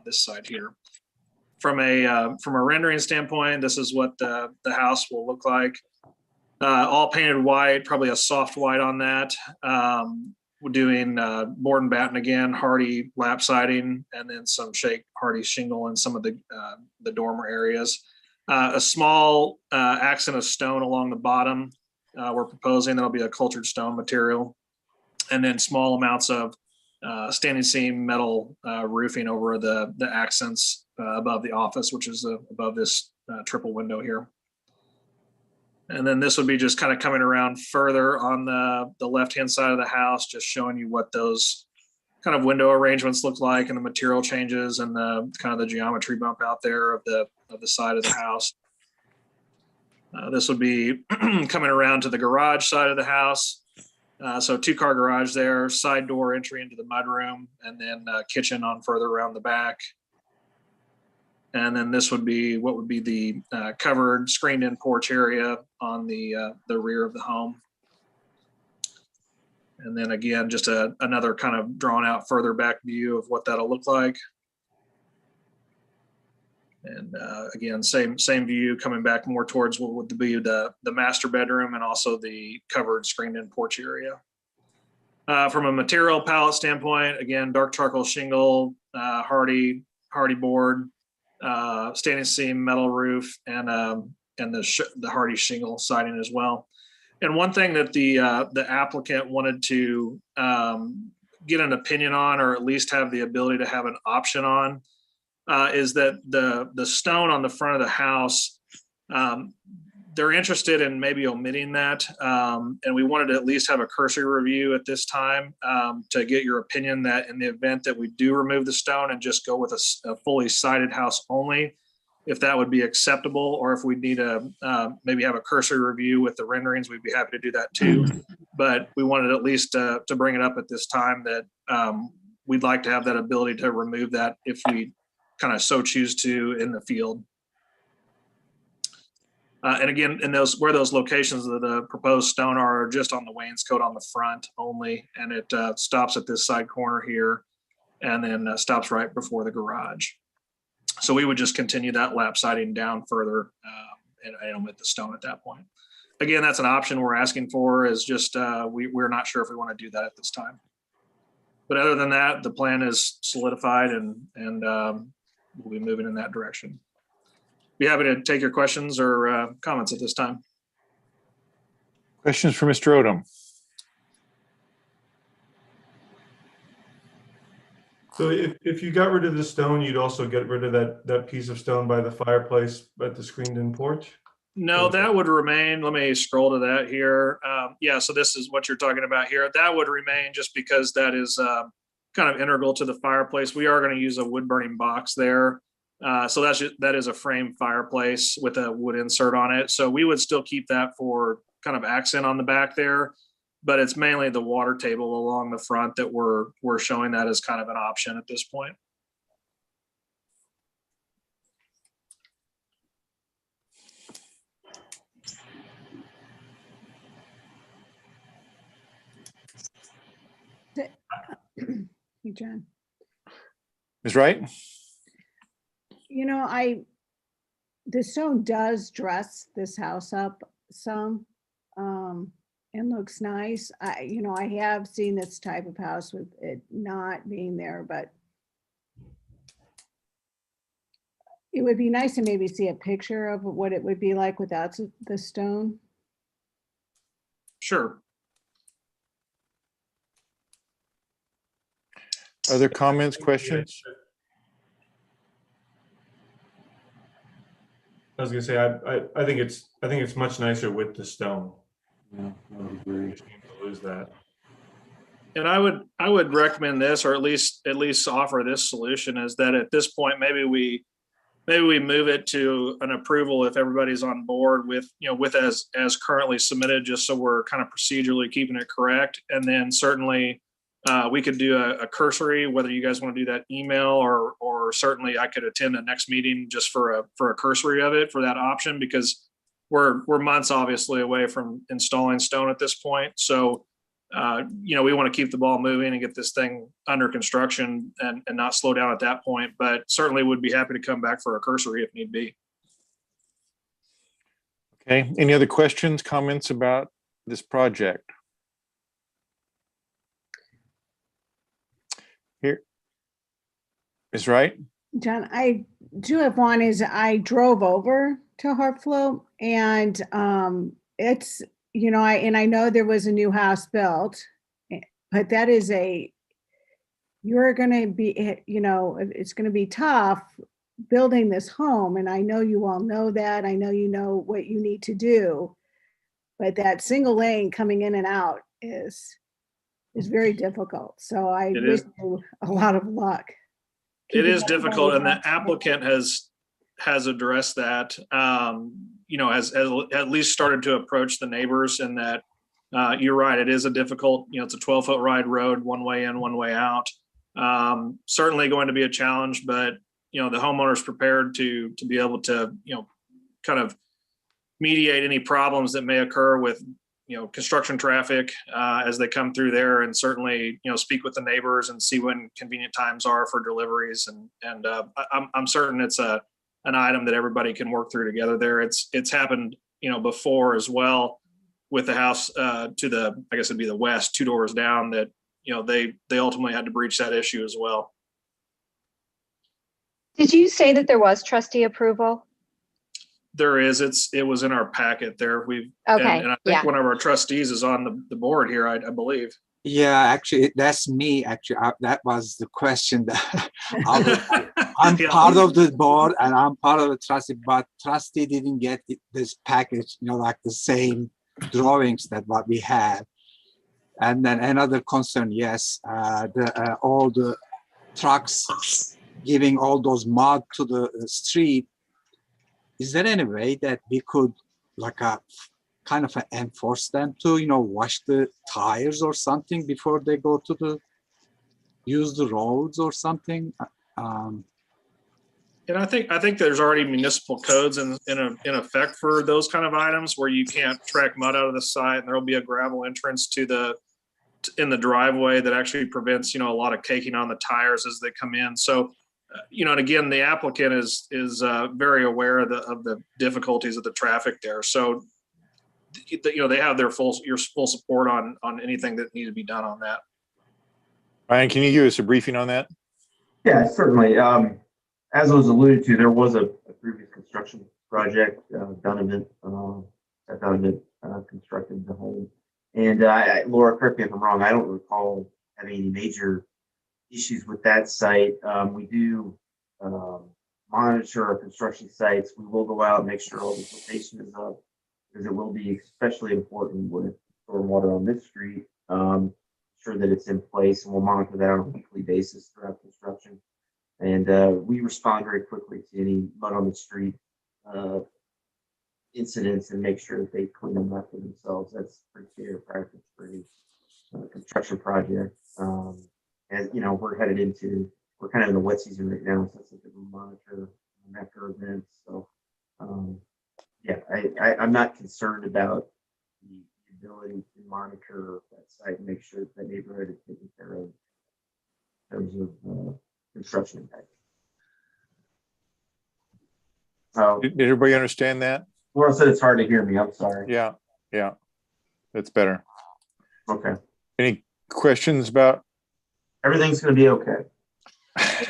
this side here. From a rendering standpoint, this is what the house will look like. All painted white, probably a soft white on that. We're doing board and batten again, hardy lap siding, and then some shake hardy shingle in some of the dormer areas. A small accent of stone along the bottom. We're proposing that'll be a cultured stone material, and then small amounts of standing seam metal roofing over the accents above the office, which is above this triple window here. And then this would be just kind of coming around further on the left-hand side of the house, just showing you what those kind of window arrangements look like and the material changes and the kind of the geometry bump out there of the side of the house. This would be coming around to the garage side of the house. So 2-car garage there, side door entry into the mudroom, and then kitchen on further around the back. And then this would be what would be the covered screened-in porch area on the rear of the home. And then again, just another kind of drawn out further back view of what that'll look like. And again, same view coming back more towards what would be the master bedroom and also the covered screened-in porch area. From a material palette standpoint, again, dark charcoal shingle, hardy board, standing seam metal roof, and the hardy shingle siding as well. And one thing that the applicant wanted to get an opinion on, or at least have the ability to have an option on, is that the stone on the front of the house, they're interested in maybe omitting that. And we wanted to at least have a cursory review at this time to get your opinion that in the event that we do remove the stone and just go with a fully sided house only, if that would be acceptable, or if we need to maybe have a cursory review with the renderings, we'd be happy to do that too. But we wanted at least to bring it up at this time that we'd like to have that ability to remove that if we kind of so choose to in the field. And again, in where those locations of the proposed stone are just on the wainscot on the front only, and it stops at this side corner here, and then stops right before the garage. So we would just continue that lap siding down further and omit the stone at that point. Again, that's an option we're asking for, is just we're not sure if we want to do that at this time. But other than that, the plan is solidified, and we'll be moving in that direction. Be happy to take your questions or comments at this time. Questions for Mr. Odom? So if you got rid of the stone, you'd also get rid of that piece of stone by the fireplace at the screened-in porch? No, that would remain. Let me scroll to that here. Yeah, so this is what you're talking about here. That would remain just because that is kind of integral to the fireplace. We are going to use a wood burning box there. So that is a frame fireplace with a wood insert on it. So we would still keep that for kind of accent on the back there, but it's mainly the water table along the front that we're showing that as kind of an option at this point. Hey, John. Ms. Wright? You know, the stone does dress this house up some and looks nice. I have seen this type of house with it not being there, but it would be nice to maybe see a picture of what it would be like without the stone. Sure. Other comments, questions? I was gonna say, I think it's much nicer with the stone. Yeah, I would agree. To lose that. And I would recommend this, or at least offer this solution, is that at this point, maybe we move it to an approval if everybody's on board with as currently submitted, just so we're kind of procedurally keeping it correct. And then certainly we could do a cursory, whether you guys want to do that email or certainly I could attend the next meeting just for a cursory of it for that option, because we're months obviously away from installing stone at this point. So, we want to keep the ball moving and get this thing under construction and not slow down at that point, but certainly would be happy to come back for a cursory if need be. Okay, any other questions, comments about this project? Here, Ms. Wright? John, I do have one. Is I drove over to Harpflow, and it's, I know there was a new house built, but that is you're going to be, it's going to be tough building this home. And I know you all know that. I know you know what you need to do, but that single lane coming in and out is very difficult. So I wish you a lot of luck. It is difficult, and the applicant has addressed that. Has at least started to approach the neighbors, and that you're right. It is a difficult. It's a 12-foot wide road, one way in, one way out. Certainly going to be a challenge, but the homeowner's prepared to be able to kind of mediate any problems that may occur with construction traffic as they come through there, and certainly speak with the neighbors and see when convenient times are for deliveries, and I'm certain it's an item that everybody can work through together there. It's happened before as well with the house to the, I guess it'd be the west, 2 doors down, that they ultimately had to breach that issue as well. Did you say that there was trustee approval? There is, it was in our packet there. Okay, and I yeah. think one of our trustees is on the board here, I believe. Yeah, actually, that's me. Actually, that was the question that I'm Yeah. part of the board and I'm part of the trustee, but trustee didn't get this package, like the same drawings that what we have. And then another concern, yes, all the trucks giving all those mud to the street. Is there any way that we could kind of enforce them to, wash the tires or something before they go to use the roads or something? And I think there's already municipal codes in effect for those kind of items where you can't track mud out of the site, and there'll be a gravel entrance in the driveway that actually prevents, a lot of caking on the tires as they come in. So, and again, the applicant is very aware of the difficulties of the traffic there. So, they have your full support on anything that needs to be done on that. Ryan, can you give us a briefing on that? Yeah, certainly. As was alluded to, there was a previous construction project, Donovan constructed the home. And Laura, correct me if I'm wrong, I don't recall having any major issues with that site. We do monitor our construction sites. We will go out and make sure all the flotation is up, because it will be especially important with stormwater on this street. Sure that it's in place, and we'll monitor that on a weekly basis throughout construction. And we respond very quickly to any mud on the street incidents and make sure that they clean them up for themselves. That's pretty standard practice for any construction project. As you know, we're kind of in the wet season right now, so that's something we monitor after events. So yeah, I'm not concerned about the ability to monitor that site and make sure that neighborhood is taken care of in terms of construction impact. Did everybody understand that? Laura said it's hard to hear me. I'm sorry. Yeah, that's better. Okay. Any questions about? Everything's going to be okay.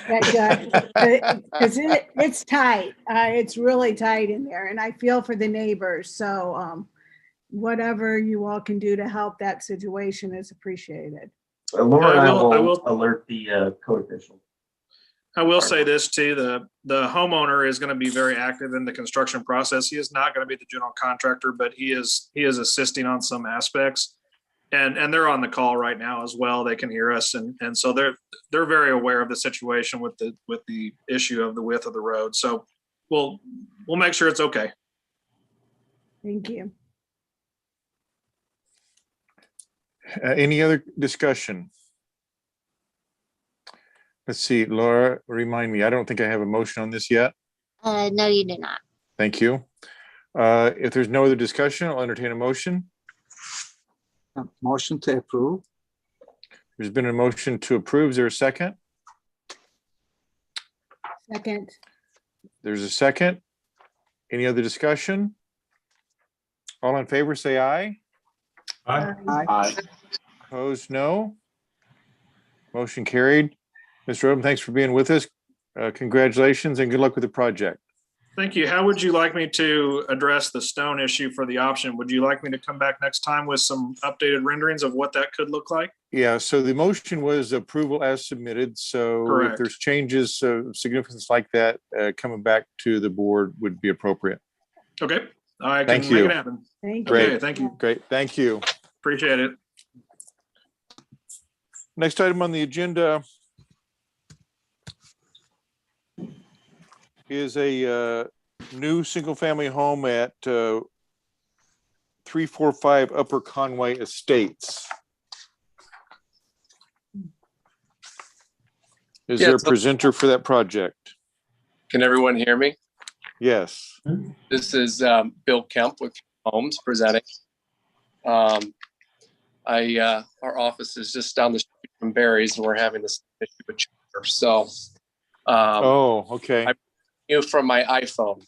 Because it's tight. It's really tight in there, and I feel for the neighbors. So whatever you all can do to help that situation is appreciated. Laura and I will alert the code official. I will say this too, the homeowner is going to be very active in the construction process. He is not going to be the general contractor, but he is assisting on some aspects. And they're on the call right now as well. They can hear us. And so they're very aware of the situation with the issue of the width of the road. So we'll make sure it's okay. Thank you. Any other discussion? Let's see, Laura, remind me, I don't think I have a motion on this yet. No, you do not. Thank you. If there's no other discussion, I'll entertain a motion. Motion to approve. There's been a motion to approve. Is there a second? Second. There's a second. Any other discussion? All in favor, say aye. Aye. Aye. Opposed, no. Motion carried. Mr. Odom, thanks for being with us. Congratulations and good luck with the project. Thank you. How would you like me to address the stone issue for the option? Would you like me to come back next time with some updated renderings of what that could look like? Yeah, so the motion was approval as submitted. So Correct. if there's changes of significance like that, coming back to the board would be appropriate. Okay, I can Thank make you. it happen. Thank you. Great. Okay, thank you. Great, thank you. Appreciate it. Next item on the agenda is a new single-family home at 345 Upper Conway Estates. Is there a presenter for that project? Can everyone hear me? Yes. This is Bill Kemp with Homes presenting. Our office is just down the street from Barry's, and we're having this issue with Charter. So, oh, okay. I'm you from my iPhone.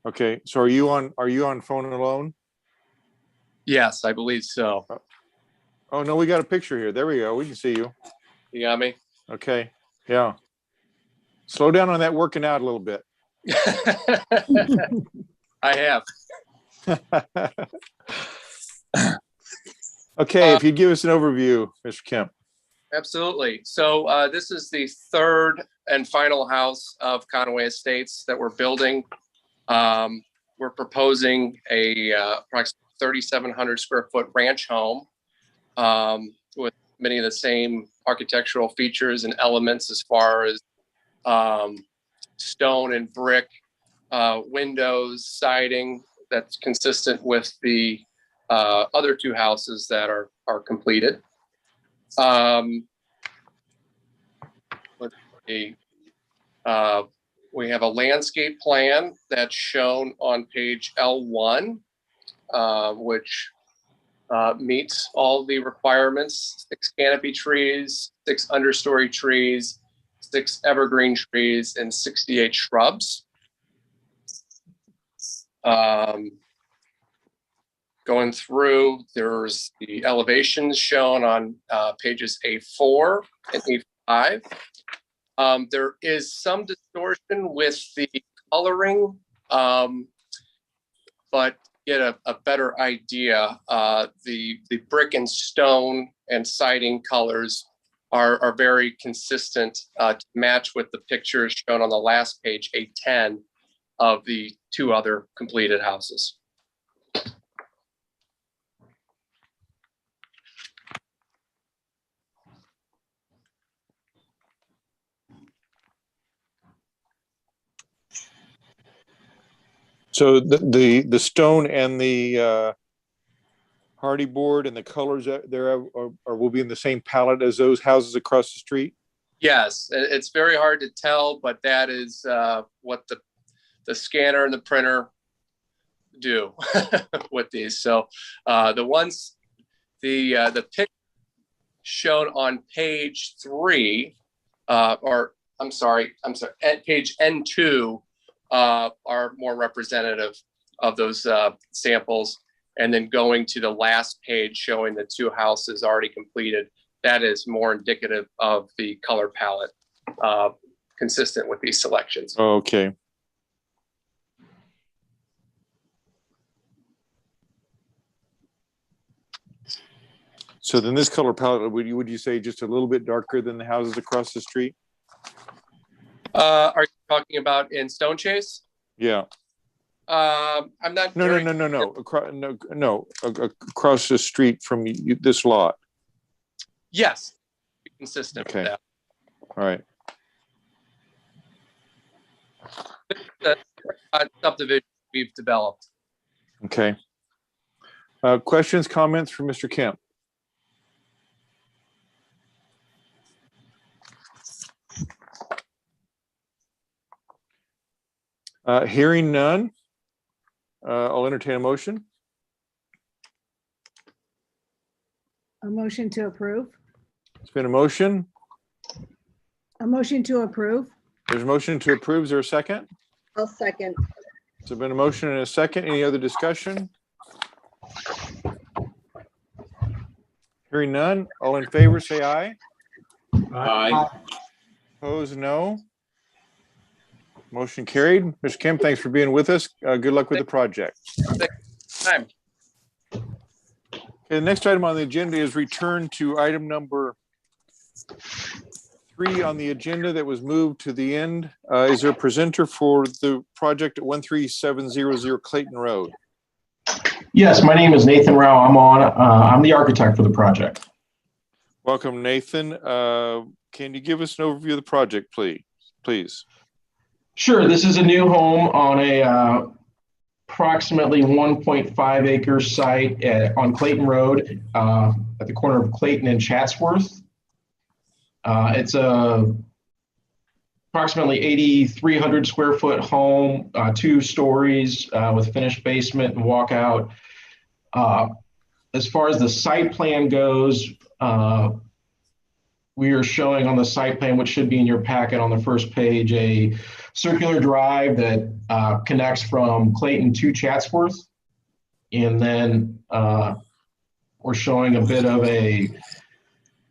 Okay, so are you on phone alone? Yes, I believe so. Oh no, we got a picture here. There we go. We can see you. You got me? Okay. Yeah. Slow down on that working out a little bit. I have. Okay, if you'd give us an overview, Mr. Kemp. Absolutely. So this is the third and final house of Conway Estates that we're building. We're proposing a approximately 3,700 square foot ranch home with many of the same architectural features and elements as far as stone and brick windows, siding that's consistent with the other two houses that are completed. Let's see. We have a landscape plan that's shown on page L1, which meets all the requirements: 6 canopy trees, 6 understory trees, 6 evergreen trees, and 68 shrubs. Going through, there's the elevations shown on pages A4 and A5. There is some distortion with the coloring, but get a better idea, the brick and stone and siding colors are very consistent to match with the pictures shown on the last page, A10, of the 2 other completed houses. So the stone and the hardy board and the colors there will be in the same palette as those houses across the street? Yes, it's very hard to tell, but that is what the scanner and the printer do with these. So the pic shown on page 3, or I'm sorry, at page N2 are more representative of those samples. And then going to the last page showing the 2 houses already completed, that is more indicative of the color palette consistent with these selections. Okay. So then this color palette, would you say just a little bit darker than the houses across the street? Are you talking about in Stone Chase? Yeah. I'm not. No. Across the street from this lot. Yes. Consistent with that. All right. The subdivision we've developed. Okay. Questions, comments from Mr. Kemp? Hearing none, I'll entertain a motion. A motion to approve. It's been a motion. A motion to approve. There's a motion to approve. Is there a second? I'll second. There's been a motion and a second. Any other discussion? Hearing none, all in favor say aye. Aye. Opposed, no. Motion carried. Mr. Kemp, thanks for being with us. Good luck with the project. Time. Okay, the next item on the agenda is return to item number 3 on the agenda that was moved to the end. Is there a presenter for the project at 13700 Clayton Road? Yes, my name is Nathan Rao. I'm the architect for the project. Welcome, Nathan. Can you give us an overview of the project, please? Sure. This is a new home on a approximately 1.5 acre site on Clayton Road at the corner of Clayton and Chatsworth. It's a approximately 8,300 square foot home, 2 stories with finished basement and walkout. As far as the site plan goes, we are showing on the site plan, which should be in your packet on the first page, a circular drive that connects from Clayton to Chatsworth. And then we're showing a bit of a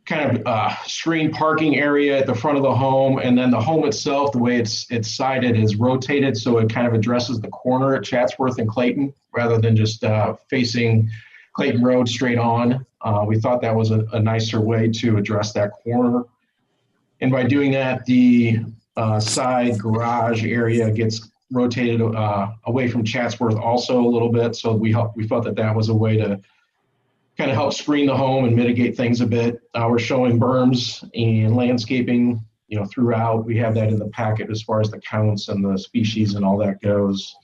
kind of screened parking area at the front of the home, and then the home itself, the way it's sided, is rotated so it kind of addresses the corner at Chatsworth and Clayton rather than just facing Clayton Road straight on. We thought that was a nicer way to address that corner. And by doing that, the side garage area gets rotated away from Chatsworth also a little bit. So we felt that was a way to kind of help screen the home and mitigate things a bit. We're showing berms and landscaping, throughout. We have that in the packet as far as the counts and the species and all that goes.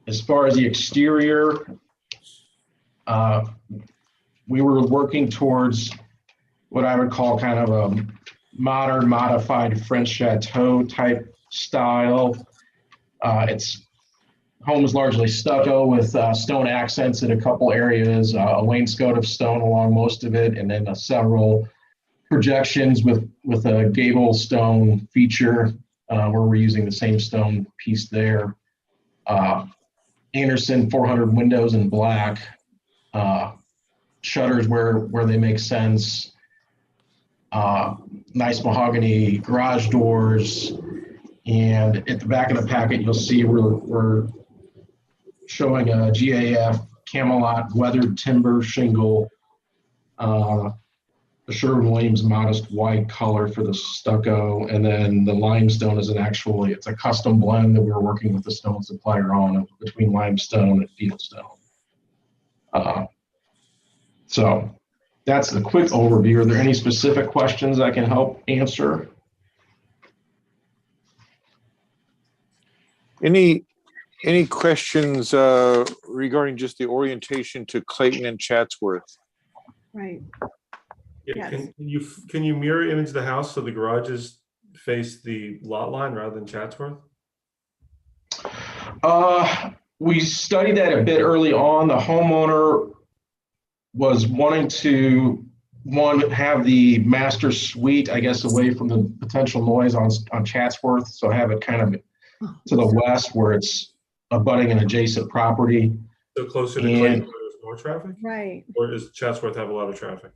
As far as the exterior, we were working towards what I would call kind of a modern, modified French chateau type style. Home is largely stucco with stone accents in a couple areas, a wainscot of stone along most of it, and then several projections with a gable stone feature where we're using the same stone piece there. Anderson 400 windows in black, shutters where they make sense, nice mahogany garage doors, and at the back of the packet you'll see we're showing a GAF Camelot weathered timber shingle, the Sherwin-Williams modest white color for the stucco, and then the limestone is it's a custom blend that we're working with the stone supplier on between limestone and fieldstone. So that's the quick overview. Are there any specific questions I can help answer? Any questions regarding just the orientation to Clayton and Chatsworth? Right. Yeah, Yes. can you mirror image the house so the garages face the lot line rather than Chatsworth? We studied that a bit early on. The homeowner was wanting to have the master suite, I guess, away from the potential noise on Chatsworth, so have it kind of to the west where it's abutting an adjacent property. So closer to Clayton where there's more traffic? Right. Or does Chatsworth have a lot of traffic?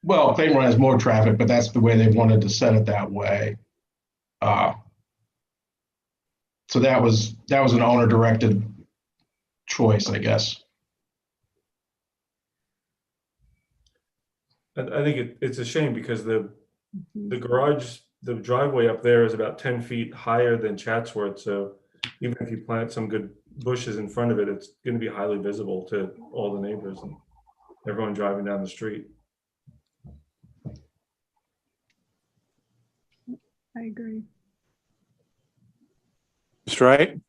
Well, Clayton has more traffic, but that's the way they wanted to set it that way. So that was an owner-directed choice, I guess. I think it's a shame because the garage, the driveway up there is about 10 feet higher than Chatsworth. So even if you plant some good bushes in front of it, it's going to be highly visible to all the neighbors and everyone driving down the street. I agree. That's right.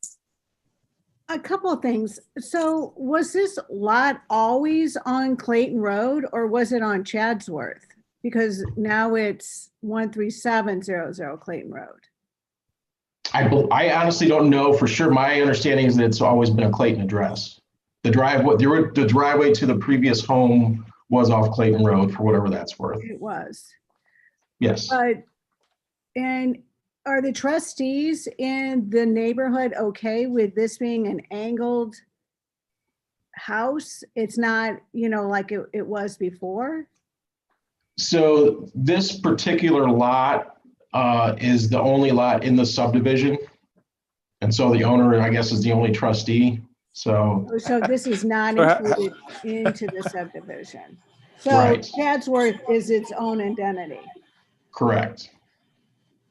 A couple of things. So was this lot always on Clayton Road or was it on Chatsworth? Because now it's 13700 Clayton Road. I honestly don't know for sure. My understanding is that it's always been a Clayton address. The driveway to the previous home was off Clayton Road for whatever that's worth. It was. Yes. And are the trustees in the neighborhood okay with this being an angled house? It's not, like it was before? So this particular lot is the only lot in the subdivision. And so the owner, I guess, is the only trustee. So this is not included into the subdivision. So right. Chatsworth is its own identity. Correct.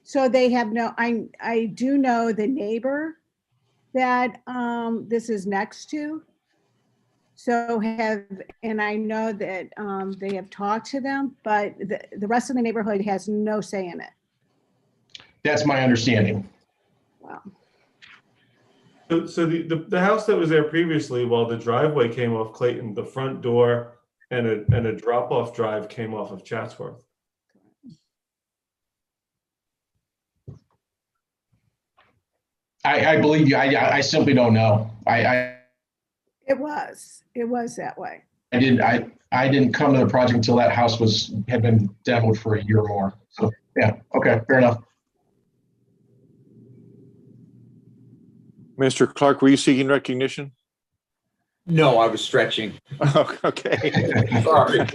So they have I do know the neighbor that this is next to. And I know that they have talked to them, but the rest of the neighborhood has no say in it. That's my understanding. Wow. So the house that was there previously, while the driveway came off Clayton, the front door and a drop-off drive came off of Chatsworth. I believe you. I simply don't know. It was that way. I didn't come to the project until that house had been demoed for a year or more. So yeah, okay, fair enough. Mr. Clark, were you seeking recognition? No, I was stretching. Oh, okay. Sorry.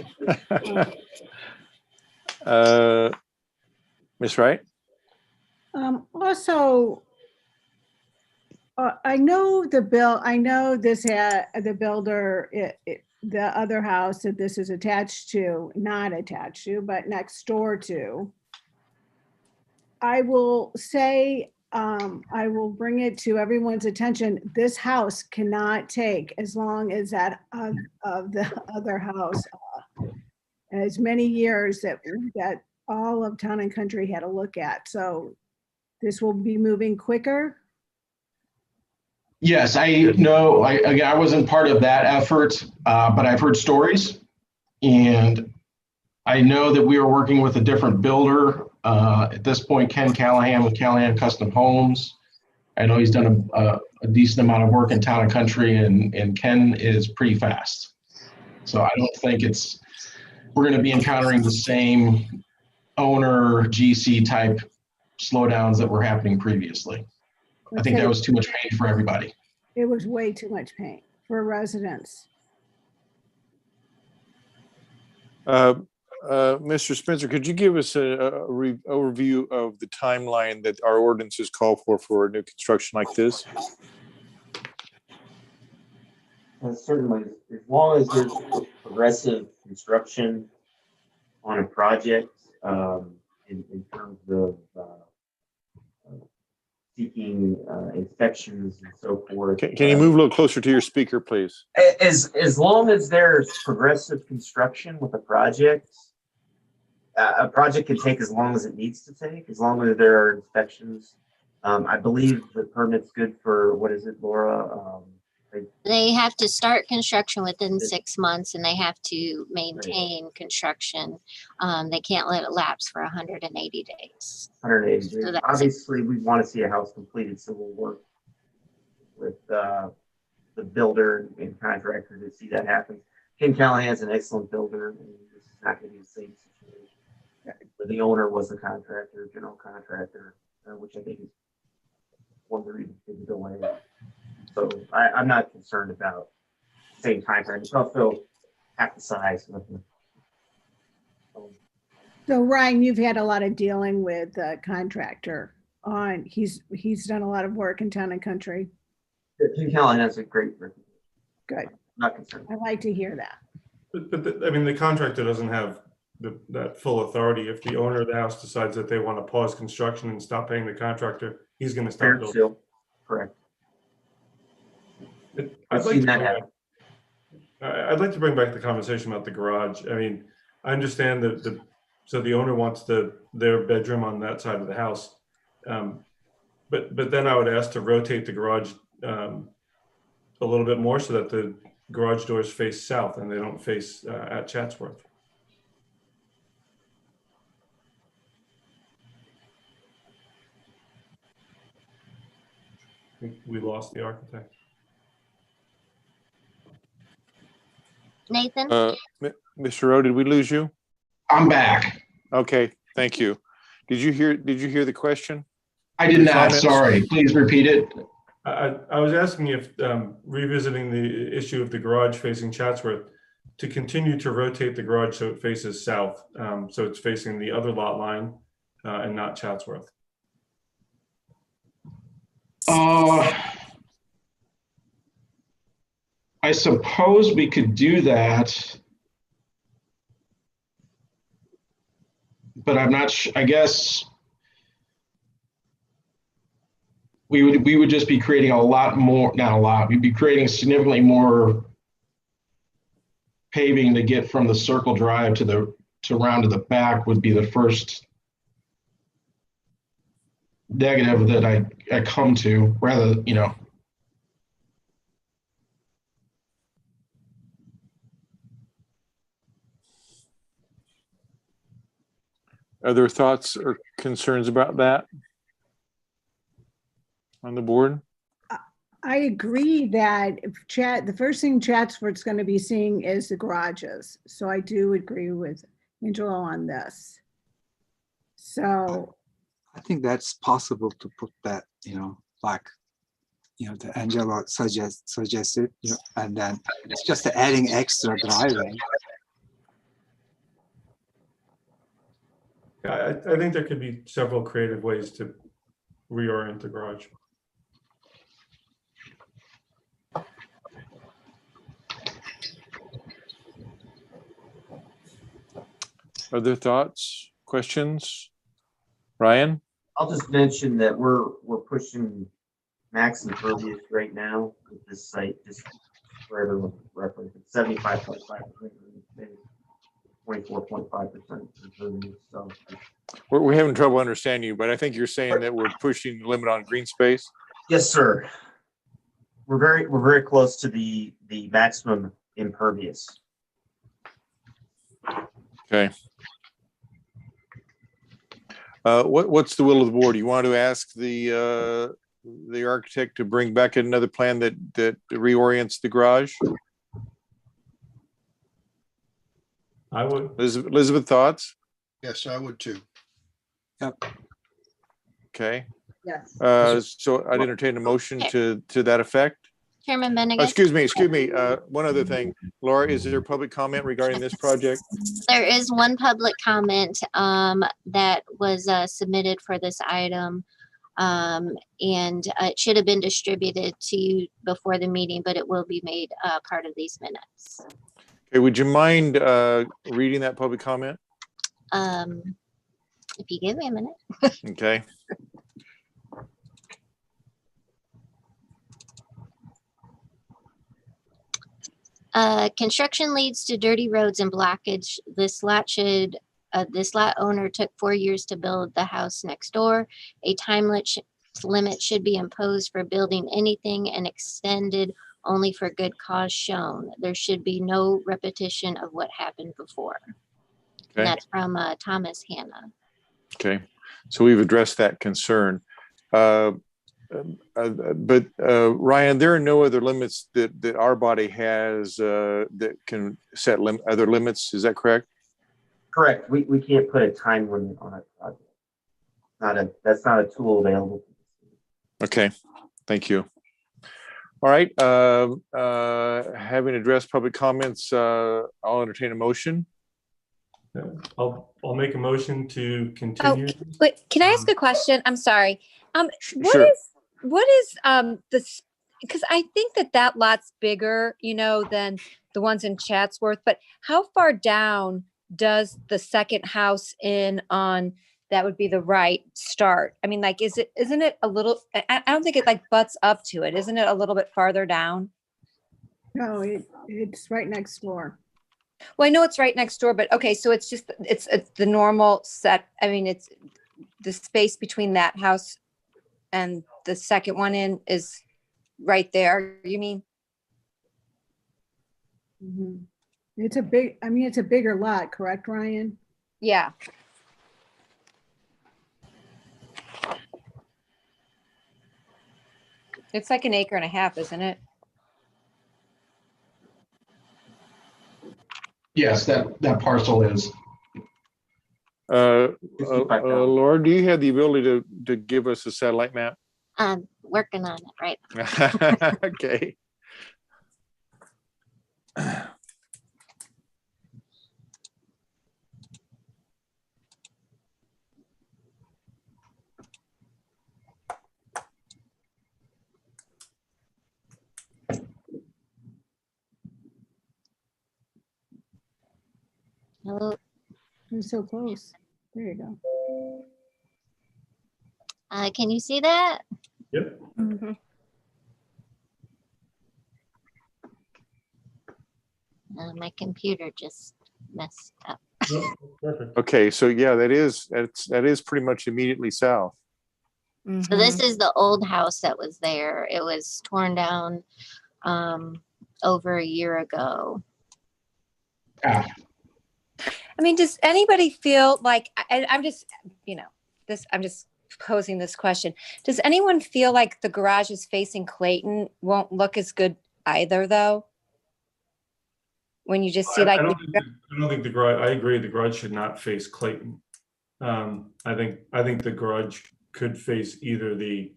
Ms. Wright? Also, I know the builder, the other house that this is attached to, not attached to, but next door to. I will say, I will bring it to everyone's attention. This house cannot take as long as that of the other house, as many years that all of Town and Country had to look at. So this will be moving quicker. Yes, I know. Again, I wasn't part of that effort, but I've heard stories, and I know that we are working with a different builder at this point, Ken Callahan with Callahan Custom Homes. I know he's done a decent amount of work in Town and Country, and Ken is pretty fast. So I don't think we're going to be encountering the same owner GC type slowdowns that were happening previously. I think that was too much pain for everybody. It was way too much pain for residents. Mr. Spencer, could you give us a overview of the timeline that our ordinances call for new construction like this? Certainly, as long as there's progressive construction on a project, in terms of seeking inspections and so forth. Can you move a little closer to your speaker, please? As long as there's progressive construction with a project can take as long as it needs to take, as long as there are inspections. I believe the permit's good for, what is it, Laura? They have to start construction within 6 months, and they have to maintain construction. They can't let it lapse for 180 days. 180 days. So that's Obviously, we want to see a house completed, so we'll work with the builder and contractor to see that happen. Ken Callahan's an excellent builder, and this is not going to be the same situation. But the owner was the contractor, general contractor, which I think is one of the reasons it didn't go away. So I'm not concerned about the same time frame. It's also half the size. So Ryan, you've had a lot of dealing with the contractor on, he's done a lot of work in Town and Country. Ken Callahan has a great reputation. Good. Not concerned. I like to hear that. But the contractor doesn't have that full authority. If the owner of the house decides that they want to pause construction and stop paying the contractor, he's going to stop building. Still, correct. I'd like to bring back the conversation about the garage. I mean, I understand that so the owner wants their bedroom on that side of the house, but then I would ask to rotate the garage a little bit more so that the garage doors face south and they don't face at Chatsworth. I think we lost the architect. Nathan? Mr. Rowe, did we lose you? I'm back. Okay, thank you. Did you hear the question? I did not. Comments? Sorry. Please repeat it. I was asking if revisiting the issue of the garage facing Chatsworth, to continue to rotate the garage so it faces south, so it's facing the other lot line and not Chatsworth. I suppose we could do that, but I'm not sure. I guess we would just be creating a lot more, not a lot, we'd be creating significantly more paving to get from the circle drive to round to the back would be the first negative that I come to, rather, you know. Other thoughts or concerns about that on the board? I agree that the first thing Chatsworth's going to be seeing is the garages. So I do agree with Angelo on this. So I think that's possible to put that, like the Angelo suggested, and then it's just adding extra driveway. Yeah, I think there could be several creative ways to reorient the garage. Other thoughts, questions? Ryan? I'll just mention that we're pushing max impervious right now with this site, just for everyone's reference. It's 75.5%, 24.5% impervious. So We're having trouble understanding you, but I think you're saying that we're pushing the limit on green space. yes, sir. We're very close to the maximum impervious. Okay. What's the will of the board? You want to ask the architect to bring back another plan that reorients the garage? I would. Elizabeth, thoughts? Yes, I would too. Yep. Okay. Yes. So I'd entertain a motion to that effect. Chairman Oh, Bennigan? excuse me. One other thing. Laura, is there public comment regarding this project? There is one public comment that was submitted for this item. And it should have been distributed to you before the meeting, but it will be made part of these minutes. Okay, would you mind reading that public comment? If you give me a minute. Okay. Construction leads to dirty roads and blockage. This lot owner took 4 years to build the house next door. A time limit should be imposed for building anything and extended only for good cause shown. There should be no repetition of what happened before. Okay. And that's from Thomas Hanna. Okay. So we've addressed that concern. But Ryan, there are no other limits that our body has that can set other limits. Is that correct? Correct. We can't put a time limit on a project. That's not a tool available. Okay. Thank you. All right. Having addressed public comments, I'll entertain a motion. I'll make a motion to continue. Wait, can I ask a question? I'm sorry. Sure. What is this? Because I think that lot's bigger, than the ones in Chatsworth. But how far down does the second house on that would be the right start? I mean, like, isn't it a little? I don't think it butts up to it. Isn't it a little bit farther down? No, it's right next door. Well, I know it's right next door, but okay, so it's the normal set. I mean, it's the space between that house and the second one is right there. You mean? Mm-hmm. It's a bigger lot, correct, Ryan? Yeah. It's like an acre and a half, isn't it? Yes, that parcel is. Laura, do you have the ability to give us a satellite map? I'm working on it right now. Okay. Hello. You're so close. There you go. Can you see that? Yep. Mm-hmm. My computer just messed up. Oh, perfect. Okay, so yeah, that is pretty much immediately south. So this is the old house that was there. It was torn down over a year ago. Ah. I mean, does anybody feel like, I'm just posing this question. Does anyone feel like the garages facing Clayton won't look as good either, though? When you just see I don't think the garage, I agree, the garage should not face Clayton. I think the garage could face either the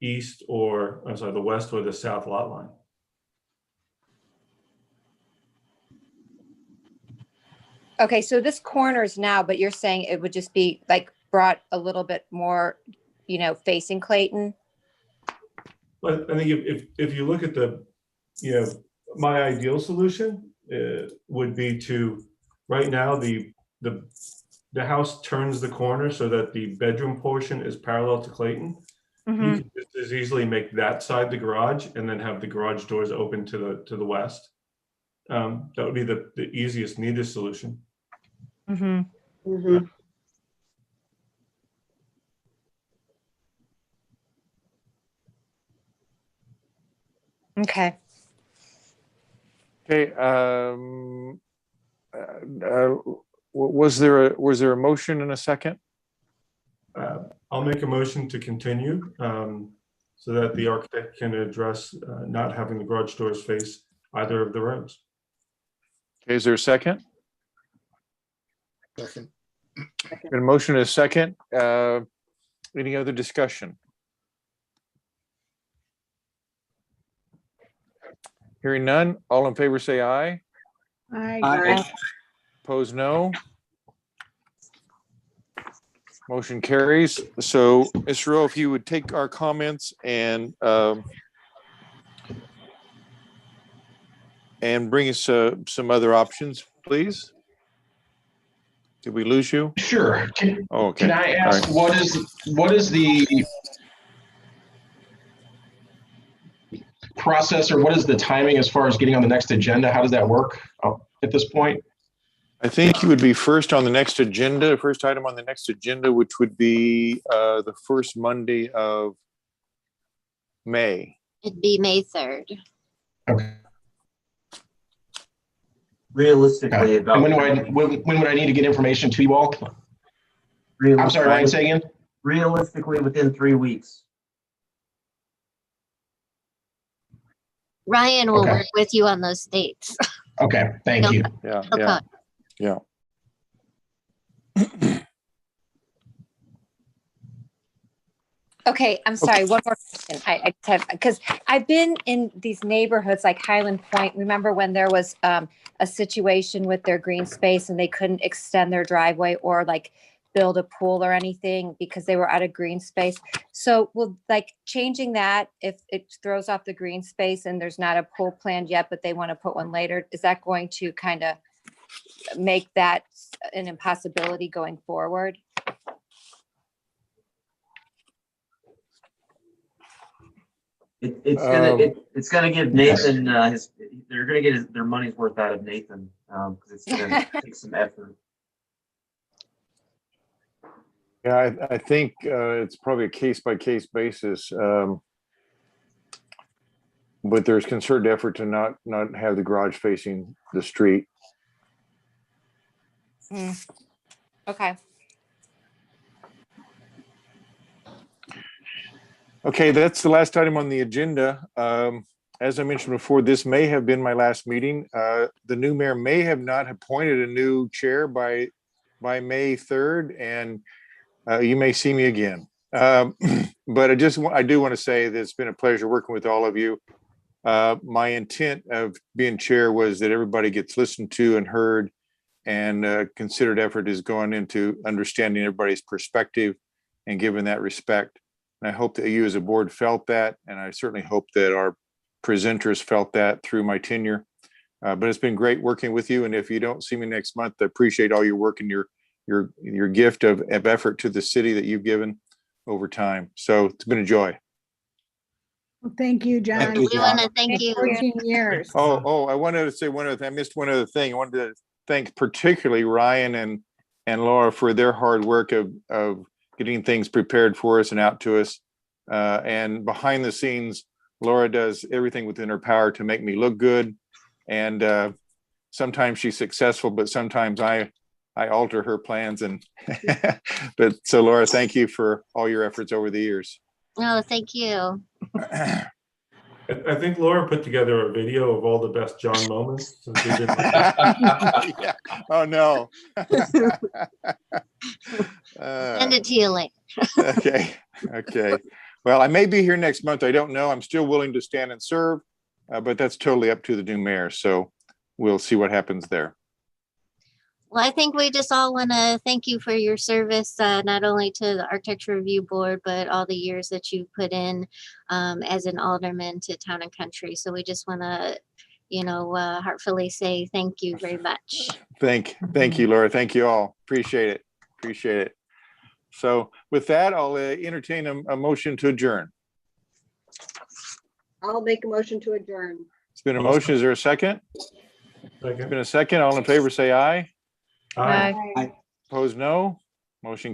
the west or the south lot line. Okay, so this corners now, but you're saying it would just be like brought a little bit more, facing Clayton? But I think if you look at my ideal solution would be to, right now, the house turns the corner so that the bedroom portion is parallel to Clayton. You can just as easily make that side the garage and then have the garage doors open to the west. That would be the easiest, neatest solution. Okay. Okay, was there a motion and a second? I'll make a motion to continue so that the architect can address not having the garage doors face either of the roads. Okay, is there a second? Second. Been a motion and a second. Any other discussion? Hearing none, all in favor say aye. Aye. Opposed, no. Motion carries. So, Mr. Rowe, if you would take our comments and bring us some other options, please. Did we lose you? Sure. Oh, okay. Can I ask, All right. what is the process, or what is the timing as far as getting on the next agenda? How does that work at this point? I think you would be first on the next agenda, first item on the next agenda, which would be the first Monday of May. It'd be May 3rd. Okay. Realistically, about. And when would I need to get information to you all? I'm sorry, Ryan, say again? Realistically, within 3 weeks. Ryan will Okay. work with you on those dates. Okay, thank you. Yeah, Okay. yeah, yeah. Okay, I'm sorry. One more question. I just have, because I've been in these neighborhoods like Highland Point. Remember when there was a situation with their green space and they couldn't extend their driveway or like build a pool or anything because they were out of green space. So will like changing that, if it throws off the green space and there's not a pool planned yet, but they want to put one later, is that going to kind of make that an impossibility going forward? It's gonna give Nathan they're gonna get their money's worth out of Nathan because it's gonna take some effort. Yeah, I think it's probably a case-by-case basis. But there's concerted effort to not have the garage facing the street. Okay. Okay, that's the last item on the agenda. As I mentioned before, this may have been my last meeting. The new mayor may have not appointed a new chair by May 3rd, and you may see me again. But I do want to say that it's been a pleasure working with all of you. My intent of being chair was that everybody gets listened to and heard, and considered effort is going into understanding everybody's perspective and giving that respect. And I hope that you as a board felt that, and I certainly hope that our presenters felt that through my tenure. But it's been great working with you. And if you don't see me next month, I appreciate all your work and your gift of effort to the city that you've given over time. So it's been a joy. Well, thank you, John. Thank you, We want to thank you. 14 years. Oh, I wanted to say one other thing. I missed one other thing. I wanted to thank particularly Ryan and Laura for their hard work of getting things prepared for us and out to us. And behind the scenes, Laura does everything within her power to make me look good. And sometimes she's successful, but sometimes I alter her plans. But so Laura, thank you for all your efforts over the years. Oh, thank you. I think Laura put together a video of all the best John moments. Since we've been Yeah. Oh, no. Send it to you later. Okay. Well, I may be here next month. I don't know. I'm still willing to stand and serve, but that's totally up to the new mayor. So we'll see what happens there. Well, I think we just all want to thank you for your service, not only to the Architecture Review Board, but all the years that you put in as an alderman to Town and Country. So we just want to, heartfully say thank you very much. Thank you, Laura. Thank you all. Appreciate it. Appreciate it. So with that, I'll entertain a motion to adjourn. I'll make a motion to adjourn. It's been a motion. Is there a second? It's been a second. All in favor, say aye. Aye. Opposed, no. Motion carries.